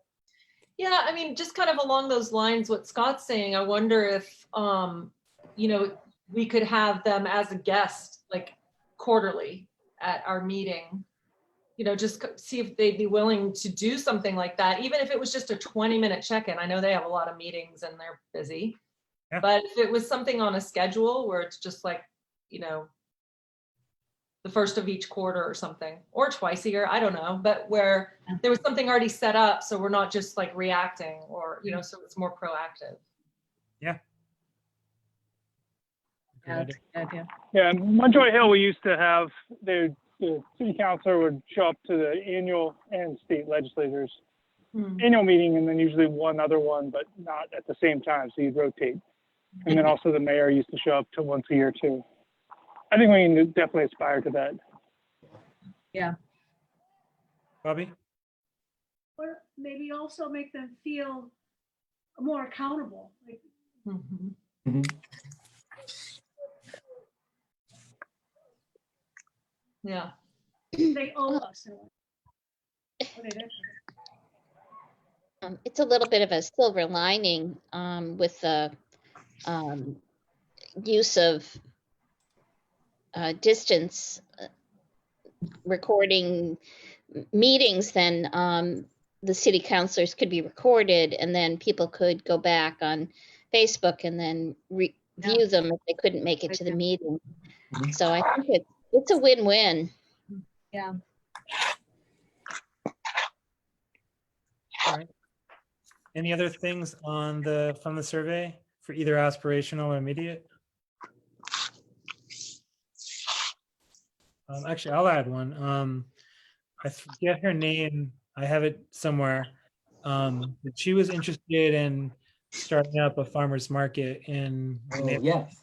Yeah, I mean, just kind of along those lines, what Scott's saying, I wonder if, you know, we could have them as a guest, like quarterly at our meeting. You know, just see if they'd be willing to do something like that, even if it was just a 20-minute check-in. I know they have a lot of meetings and they're busy. Yeah. But if it was something on a schedule where it's just like, you know, the first of each quarter or something, or twice a year, I don't know, but where there was something already set up, so we're not just like reacting, or, you know, so it's more proactive. Yeah. Good Yeah, idea. that's a good idea. Yeah, in Munjoy Hill, we used to have the city councilor would show up to the annual and state legislators annual meeting, and then usually one other one, but not at the same time. So you'd rotate. And then also the mayor used to show up to once a year too. I think we can definitely aspire to that. Yeah. Bobby? Or maybe also make them feel more accountable. Like, Yeah. they owe us. What it is. It's a little bit of a silver lining with the use of distance recording meetings. Then the city councilors could be recorded, and then people could go back on Facebook and then view them if they couldn't make it to the meeting. So I think it's a win-win. Yeah. All right. Any other things on from the survey for either aspirational or immediate? Actually, I'll add one. I forget her name. I have it somewhere. But she was interested in starting up a farmer's market in the neighborhood. Yes.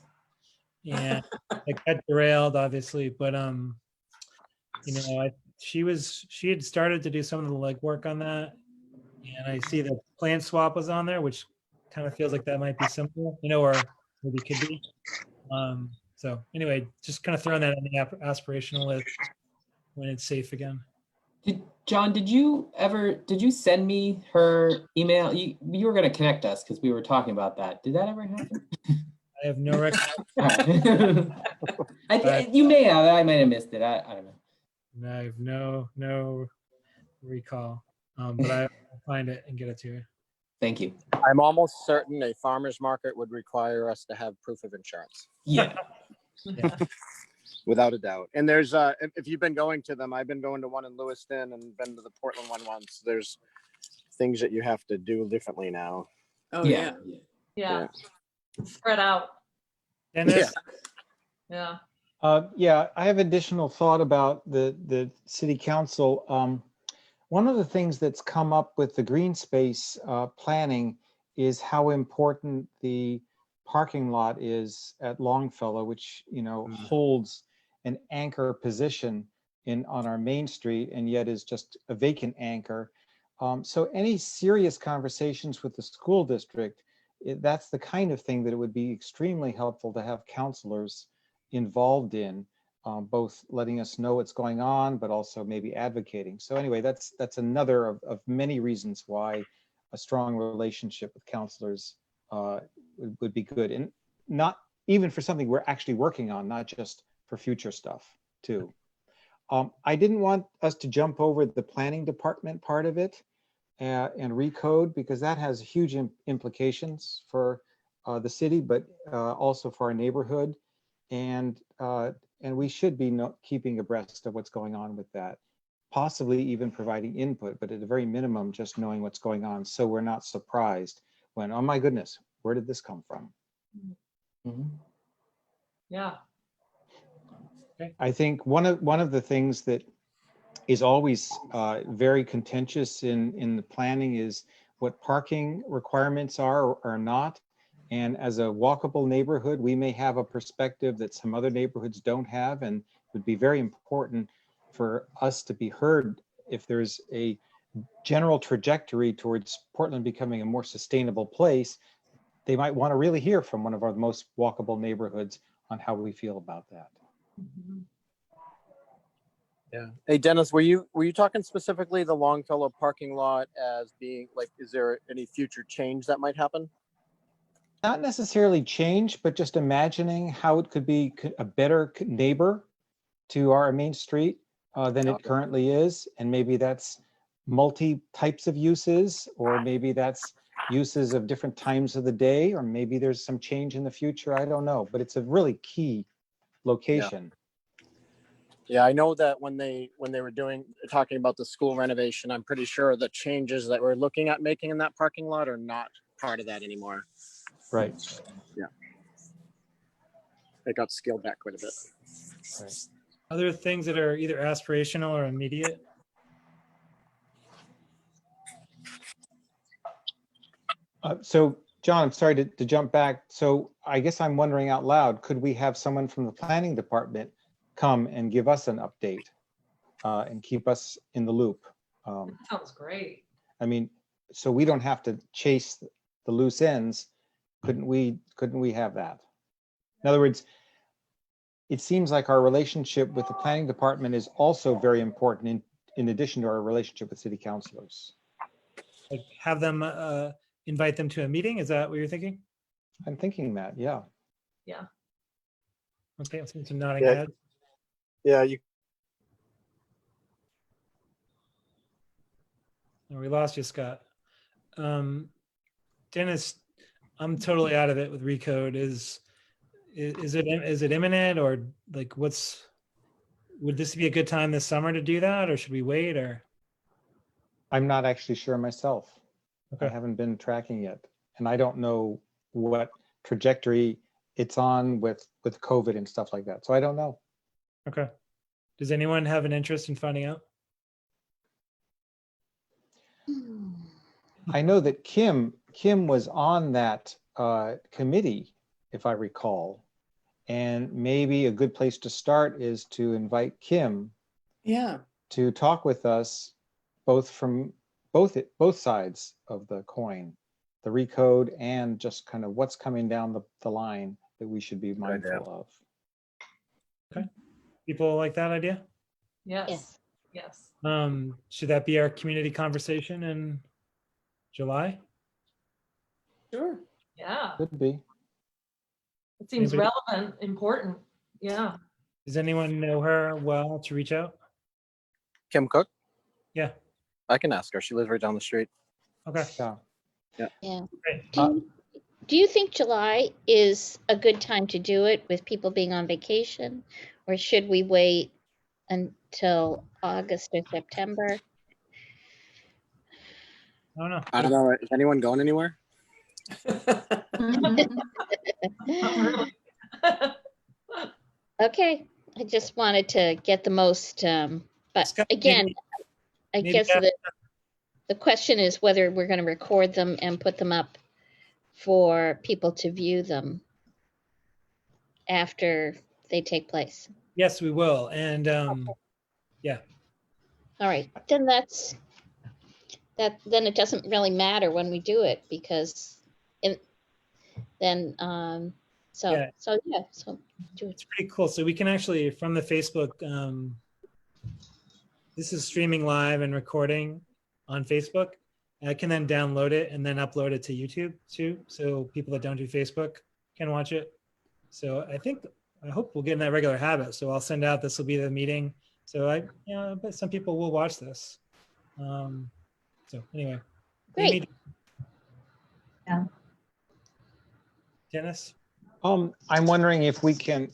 And it got derailed, obviously, but you know, she had started to do some of the legwork on that, and I see the plan swap was on there, which kind of feels like that might be simple, you know, or maybe could be. So anyway, just kind of throwing that on the aspirational list when it's safe again. John, did you send me her email? You were going to connect us because we were talking about that. Did that ever happen? I have no recollection. You may have. I might have missed it. I don't know. I have no recall, but I'll find it and get it to you. Thank you. I'm almost certain a farmer's market would require us to have proof of insurance. Yeah. Yeah. Without a doubt. And there's if you've been going to them, I've been going to one in Lewiston and been to the Portland one once. There's things that you have to do differently now. Oh, Yeah. Yeah. Spread out. Dennis? Yeah. Yeah, I have additional thought about the city council. One of the things that's come up with the green space planning is how important the parking lot is at Longfellow, which, you know, holds an anchor position on our main street, and yet is just a vacant anchor. So any serious conversations with the school district, that's the kind of thing that it would be extremely helpful to have counselors involved in, both letting us know what's going on, but also maybe advocating. So anyway, that's another of many reasons why a strong relationship with counselors would be good, and not even for something we're actually working on, not just for future stuff too. I didn't want us to jump over the planning department part of it and recode, because that has huge implications for the city, but also for our neighborhood. And we should be keeping abreast of what's going on with that, possibly even providing input, but at the very minimum, just knowing what's going on so we're not surprised when, oh my goodness, where did this come from? Yeah. I think one of the things that is always very contentious in the planning is what parking requirements are or are not. And as a walkable neighborhood, we may have a perspective that some other neighborhoods don't have, and it would be very important for us to be heard if there's a general trajectory towards Portland becoming a more sustainable place. They might want to really hear from one of our most walkable neighborhoods on how we feel about that. Yeah. Hey, Dennis, were you talking specifically the Longfellow parking lot as being like, is there any future change that might happen? Not necessarily change, but just imagining how it could be a better neighbor to our main street than it Okay. currently is. And maybe that's multi types of uses, or maybe that's uses of different times of the day, or maybe there's some change in the future. I don't know, but it's a really key location. Yeah, I know that when they were talking about the school renovation, I'm pretty sure the changes that we're looking at making in that parking lot are not part of that anymore. Right. Yeah. It got scaled back quite a bit. Right. Other things that are either aspirational or immediate? So John, I'm sorry to jump back. So I guess I'm wondering out loud, could we have someone from the planning department come and give us an update and keep us in the loop? Sounds great. I mean, so we don't have to chase the loose ends. Couldn't we have that? In other words, it seems like our relationship with the planning department is also very important in addition to our relationship with city councilors. Like have them invite them to a meeting? Is that what you're thinking? I'm thinking that, yeah. Yeah. Okay, I'm seeing some nodding Yeah. heads. Yeah, you. Oh, we lost you, Scott. Dennis, I'm totally out of it with Recode. Is it imminent, or like would this be a good time this summer to do that, or should we wait? Or I'm not actually sure myself. I okay, haven't been tracking yet. And I don't know what trajectory it's on with COVID and stuff like that. So I don't know. okay. Does anyone have an interest in finding out? I know that Kim was on that committee, if I recall. And maybe a good place to start is to invite Kim Yeah. to talk with us, both from both sides of the coin, the recode and just kind of what's coming down the line that we should be mindful of. Okay, people like that idea? Yes. Yes. Should that be our community conversation in July? Sure. Yeah. Could be. It seems Anybody- relevant, important. Yeah. Does anyone know her well to reach out? Kim Cook? Yeah. I can ask her. She lives right down the street. Okay. Yeah. Yeah. Great. Do you think July is a good time to do it with people being on vacation? Or should we wait until August or September? I don't know. I don't know. Is anyone going anywhere? Not really. Okay, I just wanted to get the most, but Scott, again, I maybe guess ask- the question is whether we're going to record them and put them up for people to view them after they take place. Yes, we will. And yeah, All right, then then it doesn't really matter when we do it because so Yeah. so do it. it's pretty cool. So we can actually, from the Facebook, this is streaming live and recording on Facebook. I can then download it and then upload it to YouTube too. So people that don't do Facebook can watch it. So I hope we'll get in that regular habit. So I'll send out, this will be the meeting. So I bet some people will watch this. So anyway. Great. Amy, Yeah. Dennis? I'm wondering if we can,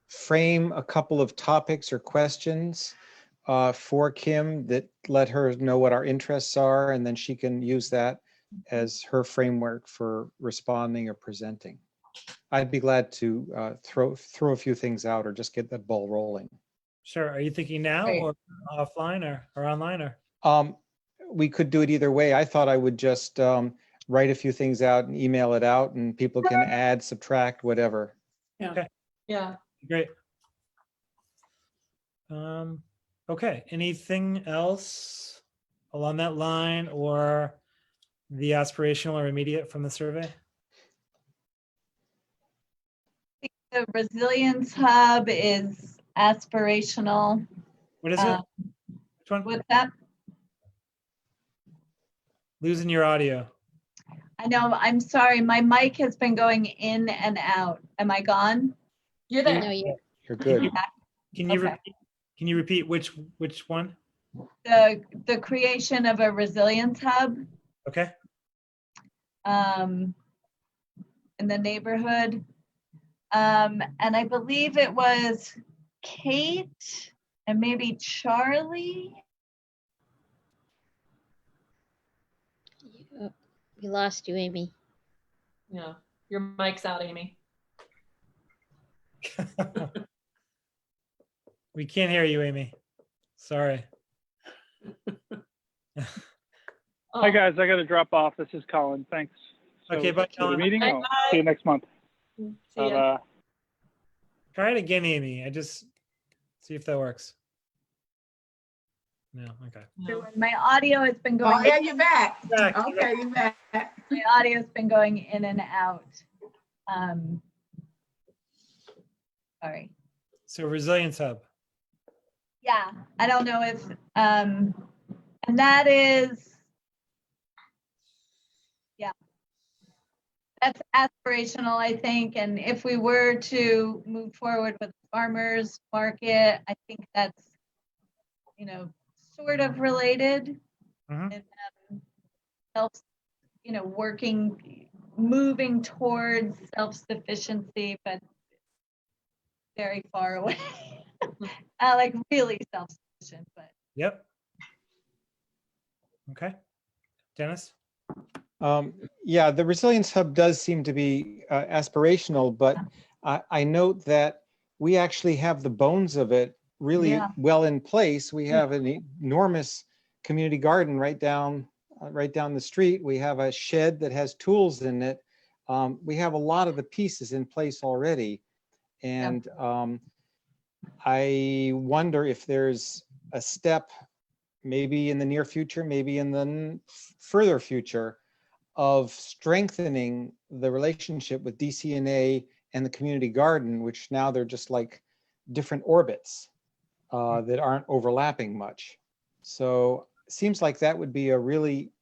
frame a couple of topics or questions for Kim that let her know what our interests are, and then she can use that as her framework for responding or presenting. I'd be glad to throw a few things out or just get that ball rolling. Sure. Are you thinking now Great. or offline or online or? We could do it either way. I thought I would just write a few things out and email it out, and people can add, subtract, whatever. Yeah. Great. Okay, anything else along that line or the aspirational or immediate from the survey? The Resilience Hub is aspirational. What is it? Which one? What's that? Losing your audio. I know, I'm sorry, my mic has been going in and out. Am I gone? You're No, there. You're good. Can you Okay. repeat? Can you repeat which one? The creation of a resilience hub Okay. in the neighborhood. And I believe it was Kate and maybe Charlie. We lost you, Amy. Yeah, your mic's out, Amy. We can't hear you, Amy. Sorry. Hi, guys. I got to drop off. This is Colin. Thanks. Okay, bye, to the Colin. meeting. I'll Bye. see you next month. See ya. Try it again, Amy. I just see if that works. No, okay. No. My audio has been going. Oh, yeah, you're back. Back. Okay, you're back. My audio's been going in and out. Sorry. So Resilience Hub. Yeah, I don't know if, and that is, yeah. That's aspirational, I think, and if we were to move forward with farmers market, I think that's, you know, sort of related. Mhm. And, self, moving towards self-sufficiency, but very far away. Like really self-sufficient, but Yep. Okay. Dennis? Yeah, the Resilience Hub does seem to be aspirational, but I note that we actually have the bones of it really Yeah. well in place. We have an enormous community garden right down the street. We have a shed that has tools in it. We have a lot of the pieces in place already. And I wonder if there's a step, maybe in the near future, maybe in the further future, of strengthening the relationship with DCNA and the community garden, which now they're just like different orbits that aren't overlapping much. So it seems like that would be a really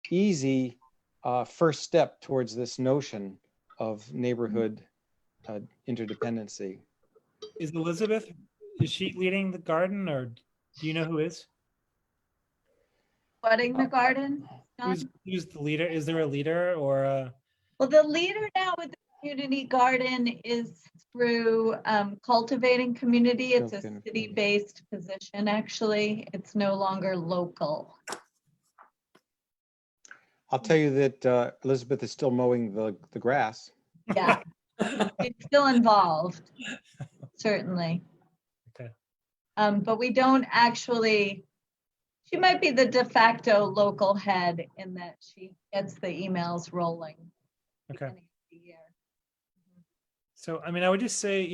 easy first step towards this notion of neighborhood interdependency. Is Elizabeth, is she leading the garden, or do you know who is? budding the garden. Who's the leader? Is there a leader or Well, the leader now with the community garden is through cultivating community. It's a city-based position, actually. It's no longer local. I'll tell you that Elizabeth is still mowing the grass. Yeah, it's still involved, certainly. Okay. But we don't actually, she might be the de facto local head in that she gets the emails rolling. Okay. beginning of the year. So, I mean, I would just say,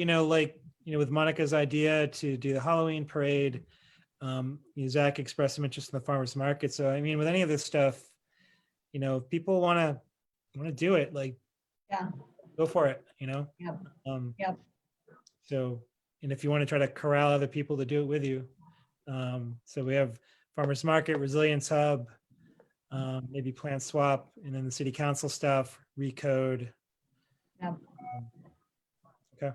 with Monica's idea to do the Halloween parade, Zach expressed some interest in the farmers market. So, I mean, with any of this stuff, if people want to do it, go for it, Yep. Yep. So, and if you want to try to corral other people to do it with you. So we have farmers market, resilience hub, maybe plant swap, and then the city council stuff, recode. Yep. Okay.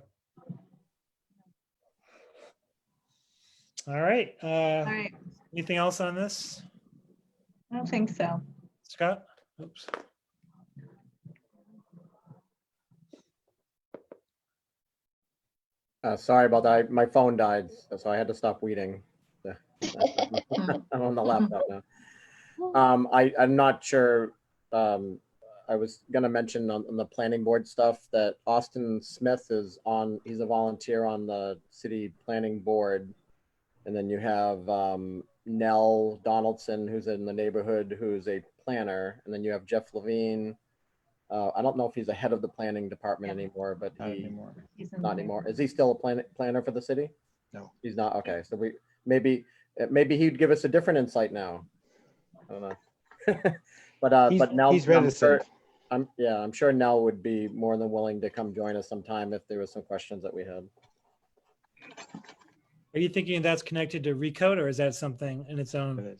All right. All right. Anything else on this? I don't think so. Scott? Oops. Sorry about that. My phone died, so I had to stop weeding. I'm on the laptop now. I'm not sure. I was gonna mention on the planning board stuff that Austin Smith is on. He's a volunteer on the city planning board, and then you have Nell Donaldson, who's in the neighborhood, who's a planner, and then you have Jeff Levine. I don't know if he's the head of the planning department anymore, but He's in not there. anymore. Is he still a planner for the city? No. He's not. Okay, so maybe he'd give us a different insight now. I don't know. but Nell, he's reticent. I'm sure Nell would be more than willing to come join us sometime if there was some questions that we had. Are you thinking that's connected to Recode, or is that something in its own?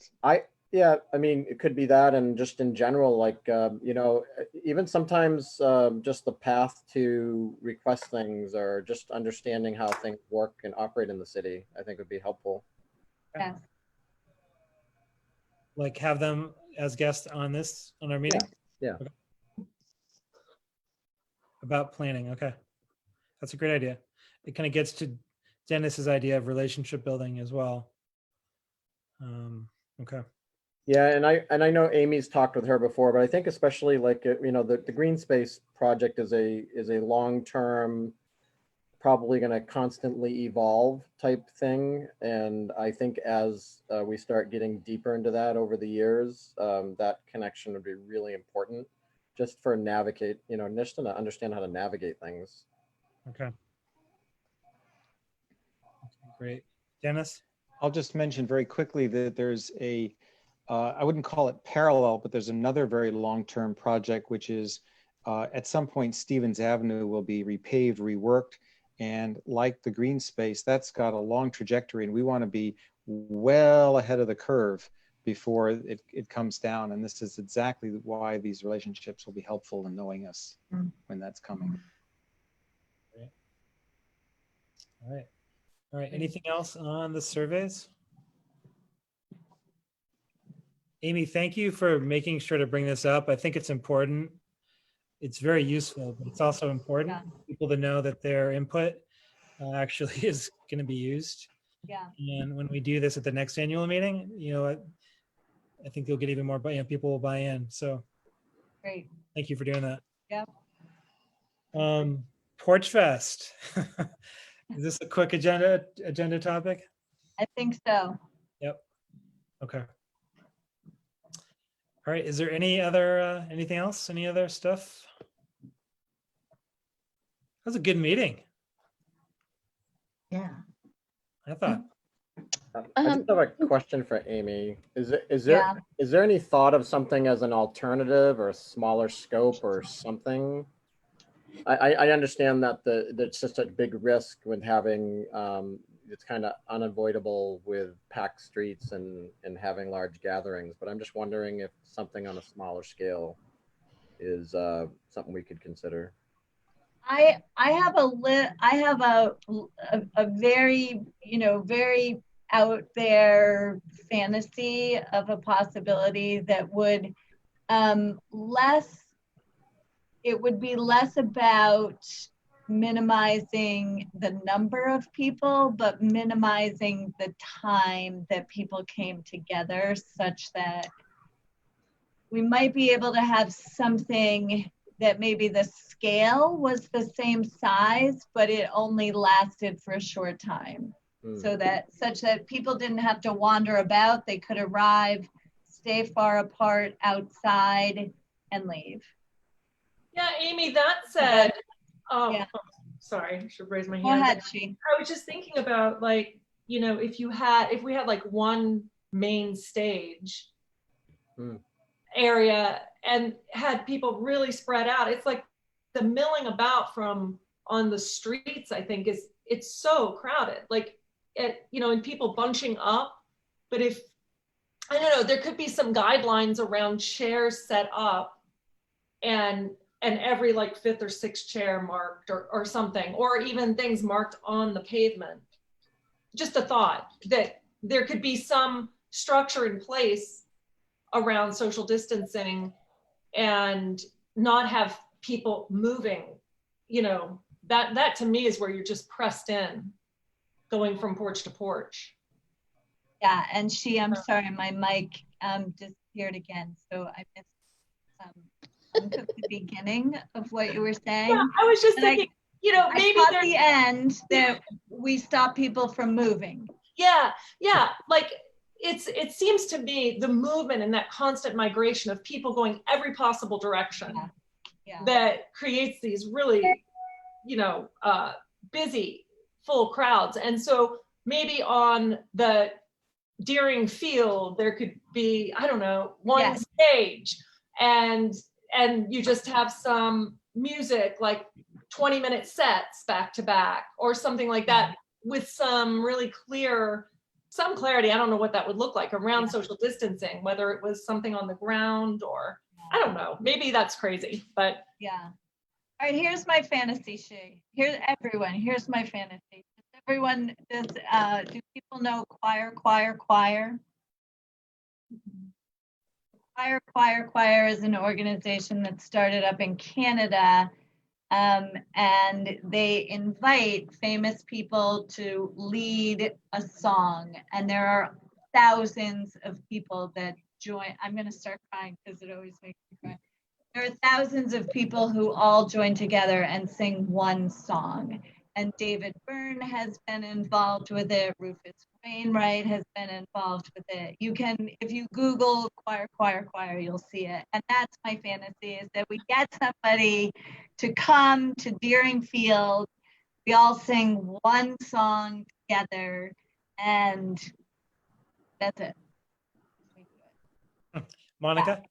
Yeah, I mean, it could be that, and just in general, like, you know, even sometimes just the path to request things or just understanding how things work and operate in the city, I think would be helpful. Yeah. Like have them as guests on our meeting? Yeah. Okay. About planning. Okay. That's a great idea. It kind of gets to Dennis's idea of relationship building as well. Okay. Yeah, and I know Amy's talked with her before, but I think especially like you know the green space project is a long-term, probably going to constantly evolve type thing, and I think as we start getting deeper into that over the years, that connection would be really important, just for navigate, you know, just to understand how to navigate things. Okay. Great. Dennis? I'll just mention very quickly that there's a, I wouldn't call it parallel, but there's another very long-term project, which is at some point, Stevens Avenue will be repaved, reworked. And like the green space, that's got a long trajectory, and we want to be well ahead of the curve before it comes down. And this is exactly why these relationships will be helpful in knowing us when that's coming. Great. All right. All right. Anything else on the surveys? Amy, thank you for making sure to bring this up. I think it's important. It's very useful, but it's also important for people to know that their input actually is going to be used. Yeah. And when we do this at the next annual meeting, you know, I think you'll get even more, people will buy in. So Great. thank you for doing that. Yep. Porch Fest. Is this a quick agenda topic? I think so. Yep. Okay. All right. Is there any other, anything else? Any other stuff? That was a good meeting, Yeah. I thought. I just have a question for Amy. Is there any thought of something as an alternative or a smaller scope or something? I understand that that's just a big risk when having it's kind of unavoidable with packed streets and having large gatherings, but I'm just wondering if something on a smaller scale is something we could consider. I have a very, very out there fantasy of a possibility that would it would be less about minimizing the number of people, but minimizing the time that people came together, such that we might be able to have something that maybe the scale was the same size, but it only lasted for a short time. So that such that people didn't have to wander about, they could arrive, stay far apart outside, and leave. Yeah, Amy, that said, sorry, I should raise my hand. Go ahead, She. I was just thinking about, like, you know, if we had like one main stage area and had people really spread out, it's like the milling about from on the streets, I think it's so crowded, like, you know, and people bunching up. But if, I don't know, there could be some guidelines around chairs set up and every like fifth or sixth chair marked or something, or even things marked on the pavement. Just a thought that there could be some structure in place around social distancing and not have people moving. You know, that to me is where you're just pressed in, going from porch to porch. Yeah, and I'm sorry, my mic disappeared again, so I missed the beginning of what you were saying. Yeah, I was just thinking, you know, maybe I caught the end that we stop people from moving. Yeah, like it seems to me the movement and that constant migration of people going every possible direction that creates these really, you know, busy, full crowds. And so maybe on the Deering Field, there could be, I don't know, one stage and you just have some music, like 20-minute sets back to back or something like that. with some really clear, some clarity, I don't know what that would look like around social distancing, whether it was something on the ground or, I don't know, maybe that's crazy, but. Yeah. All right, here's my fantasy, Shay. Here's everyone. Here's my fantasy. Everyone, do people know Choir, Choir, Choir? Choir is an organization that started up in Canada, and they invite famous people to lead a song. And there are thousands of people that join. I'm going to start crying because it always makes me cry. There are thousands of people who all join together and sing one song. And David Byrne has been involved with it. Rufus Wainwright has been involved with it. You can, if you Google choir, choir, choir, you'll see it. And that's my fantasy, is that we get somebody to come to Deering Field. We all sing one song together, and that's it. Monica,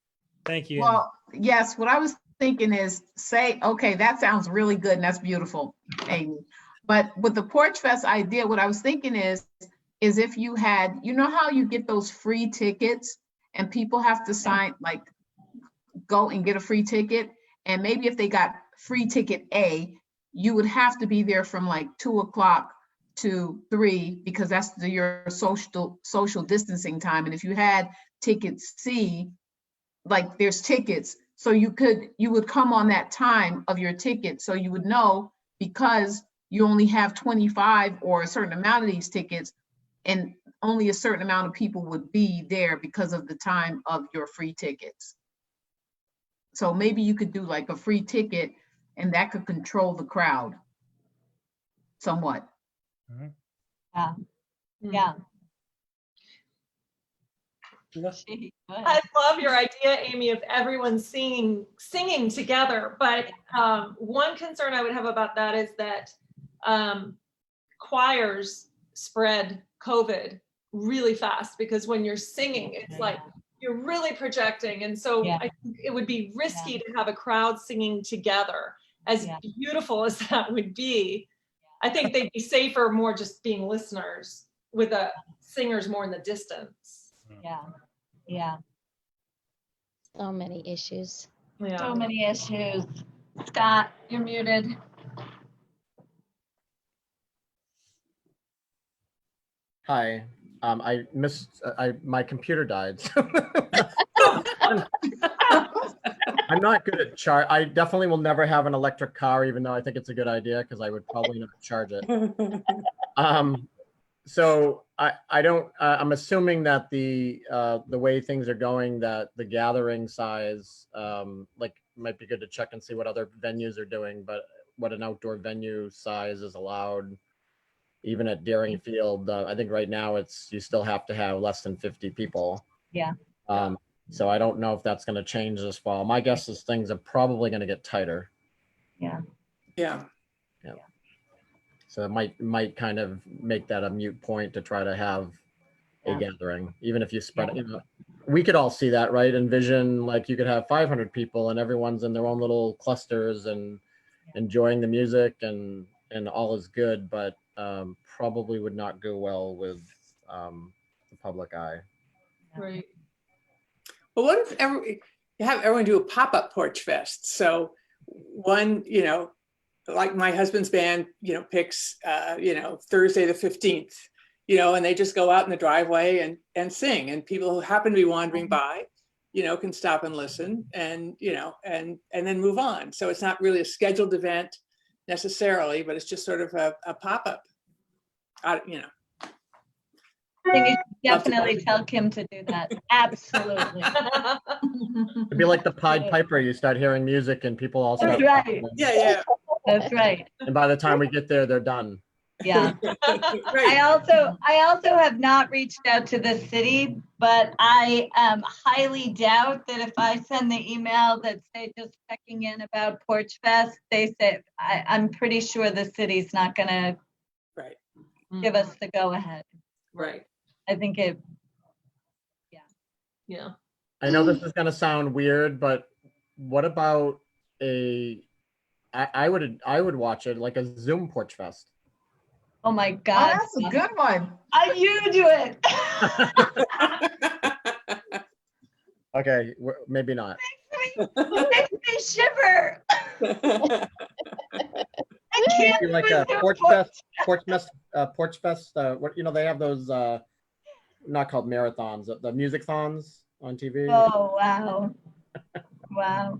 thank you. Well, yes, what I was thinking is say, okay, that sounds really good and that's beautiful, Amy. But with the Porch Fest idea, what I was thinking is if you had, you know how you get those free tickets and people have to sign, like go and get a free ticket. And maybe if they got free ticket A, you would have to be there from like 2 o'clock to 3 because that's your social distancing time. And if you had ticket C, like there's tickets, so you would come on that time of your ticket, so you would know, because you only have 25 or a certain amount of these tickets, and only a certain amount of people would be there because of the time of your free tickets. So maybe you could do like a free ticket, and that could control the crowd somewhat. Yeah. Yeah. I love your idea, Amy, of everyone singing together. But one concern I would have about that is that choirs spread COVID really fast, because when you're singing, it's like you're really projecting. And so I think it would be risky to have a crowd singing together. As beautiful as that would be, I think they'd be safer more just being listeners with the singers more in the distance. Yeah. Yeah. So many issues. Yeah. So many issues. Scott, you're muted. Hi, I missed, my computer died. I'm not good at charge. I definitely will never have an electric car, even though I think it's a good idea, because I would probably not charge it. So I don't, I'm assuming that the way things are going, that the gathering size, like, might be good to check and see what other venues are doing, but what an outdoor venue size is allowed, even at Deering Field. I think right now you still have to have less than 50 people. Yeah. So I don't know if that's going to change this fall. My guess is things are probably going to get tighter. Yeah. Yeah. So it might kind of make that a moot point to try to have a gathering, even if you spread it. You know, we could all see that, right? Envision like you could have 500 people and everyone's in their own little clusters and enjoying the music and all is good, but probably would not go well with the public eye. Right. Well, what if you have everyone do a pop-up Porch Fest? So one, like my husband's band, picks, Thursday the 15th, and they just go out in the driveway and sing, and people who happen to be wandering by, can stop and listen and then move on. So it's not really a scheduled event necessarily, but it's just sort of a pop-up, I think you should definitely tell Kim to do that. Absolutely. It'd be like the Pied Piper. You start hearing music and people all start. That's right. Yeah. That's right. And by the time we get there, they're done. Yeah. Right. I also have not reached out to the city, but I highly doubt that if I send the email that say just checking in about Porch Fest, they say, I'm pretty sure the city's not gonna give us the go ahead. Right. I think it, Yeah. I know this is going to sound weird, but what about I would watch it like a Zoom Porch Fest. Oh my Oh, God. that's a good one. You do it. Okay, maybe not. It makes me shiver. I can't Maybe like even a do Porch Fest, what, they have those, not called marathons, the music thons on TV. Oh, wow. Wow.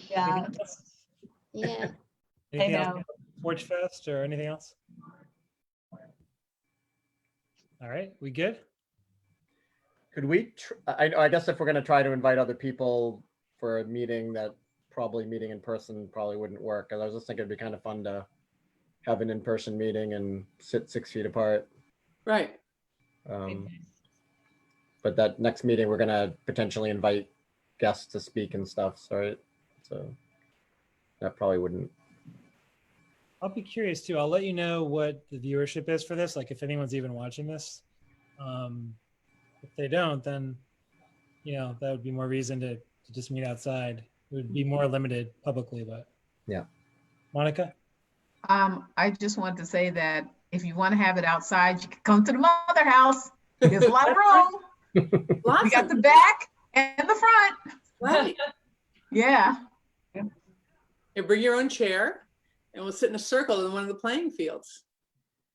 Yeah. Yeah. Anything I else? know. Porch Fest or anything else? All right, we good? Could we, I guess if we're gonna try to invite other people for a meeting, that probably meeting in person probably wouldn't work. Cause I was just thinking it'd be kind of fun to have an in-person meeting and sit 6 feet apart. Right. But that next meeting, we're gonna potentially invite guests to speak and stuff, right? So that probably wouldn't. I'll be curious too. I'll let you know what the viewership is for this, like if anyone's even watching this. If they don't, then, that would be more reason to just meet outside. It would be more limited publicly, but. Yeah. Monica? I just want to say that if you want to have it outside, you can come to the mother house. There's a lot of room. We got the back and the front. Right. Yeah. And bring your own chair and we'll sit in a circle in one of the playing fields.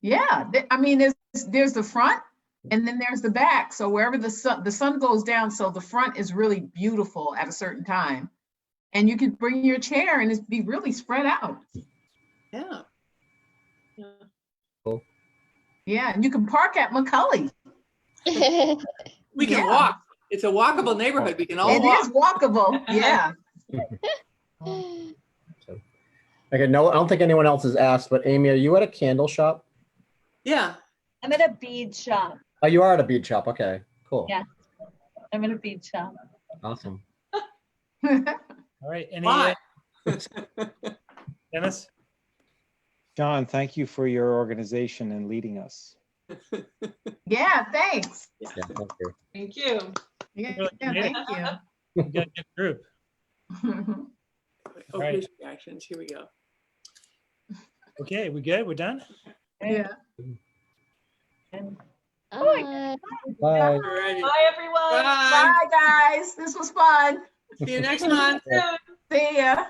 Yeah. I mean, there's the front and then there's the back. So wherever the sun goes down, so the front is really beautiful at a certain time. And you can bring your chair and it's be really spread out. Yeah. Cool. Yeah, and you can park at McCully. We can walk. It's a walkable neighborhood. We can all It walk. is walkable. Yeah. Okay, no, I don't think anyone else has asked, but Amy, are you at a candle shop? Yeah. I'm at a bead shop. Oh, you are at a bead shop. Okay, cool. Yeah. I'm at a bead shop. Awesome. All right, Why? Dennis? John, thank you for your organization and leading us. Yeah, thanks. Yeah, thank you. Thank you. Yeah, Really thank You got a good group. you. Oh, Right. here's reactions. Here we go. Okay, we good? We're done? Yeah. Uh, Bye. Alrighty. Bye, everyone. Bye. Bye, guys. This was fun. See you next month. See ya.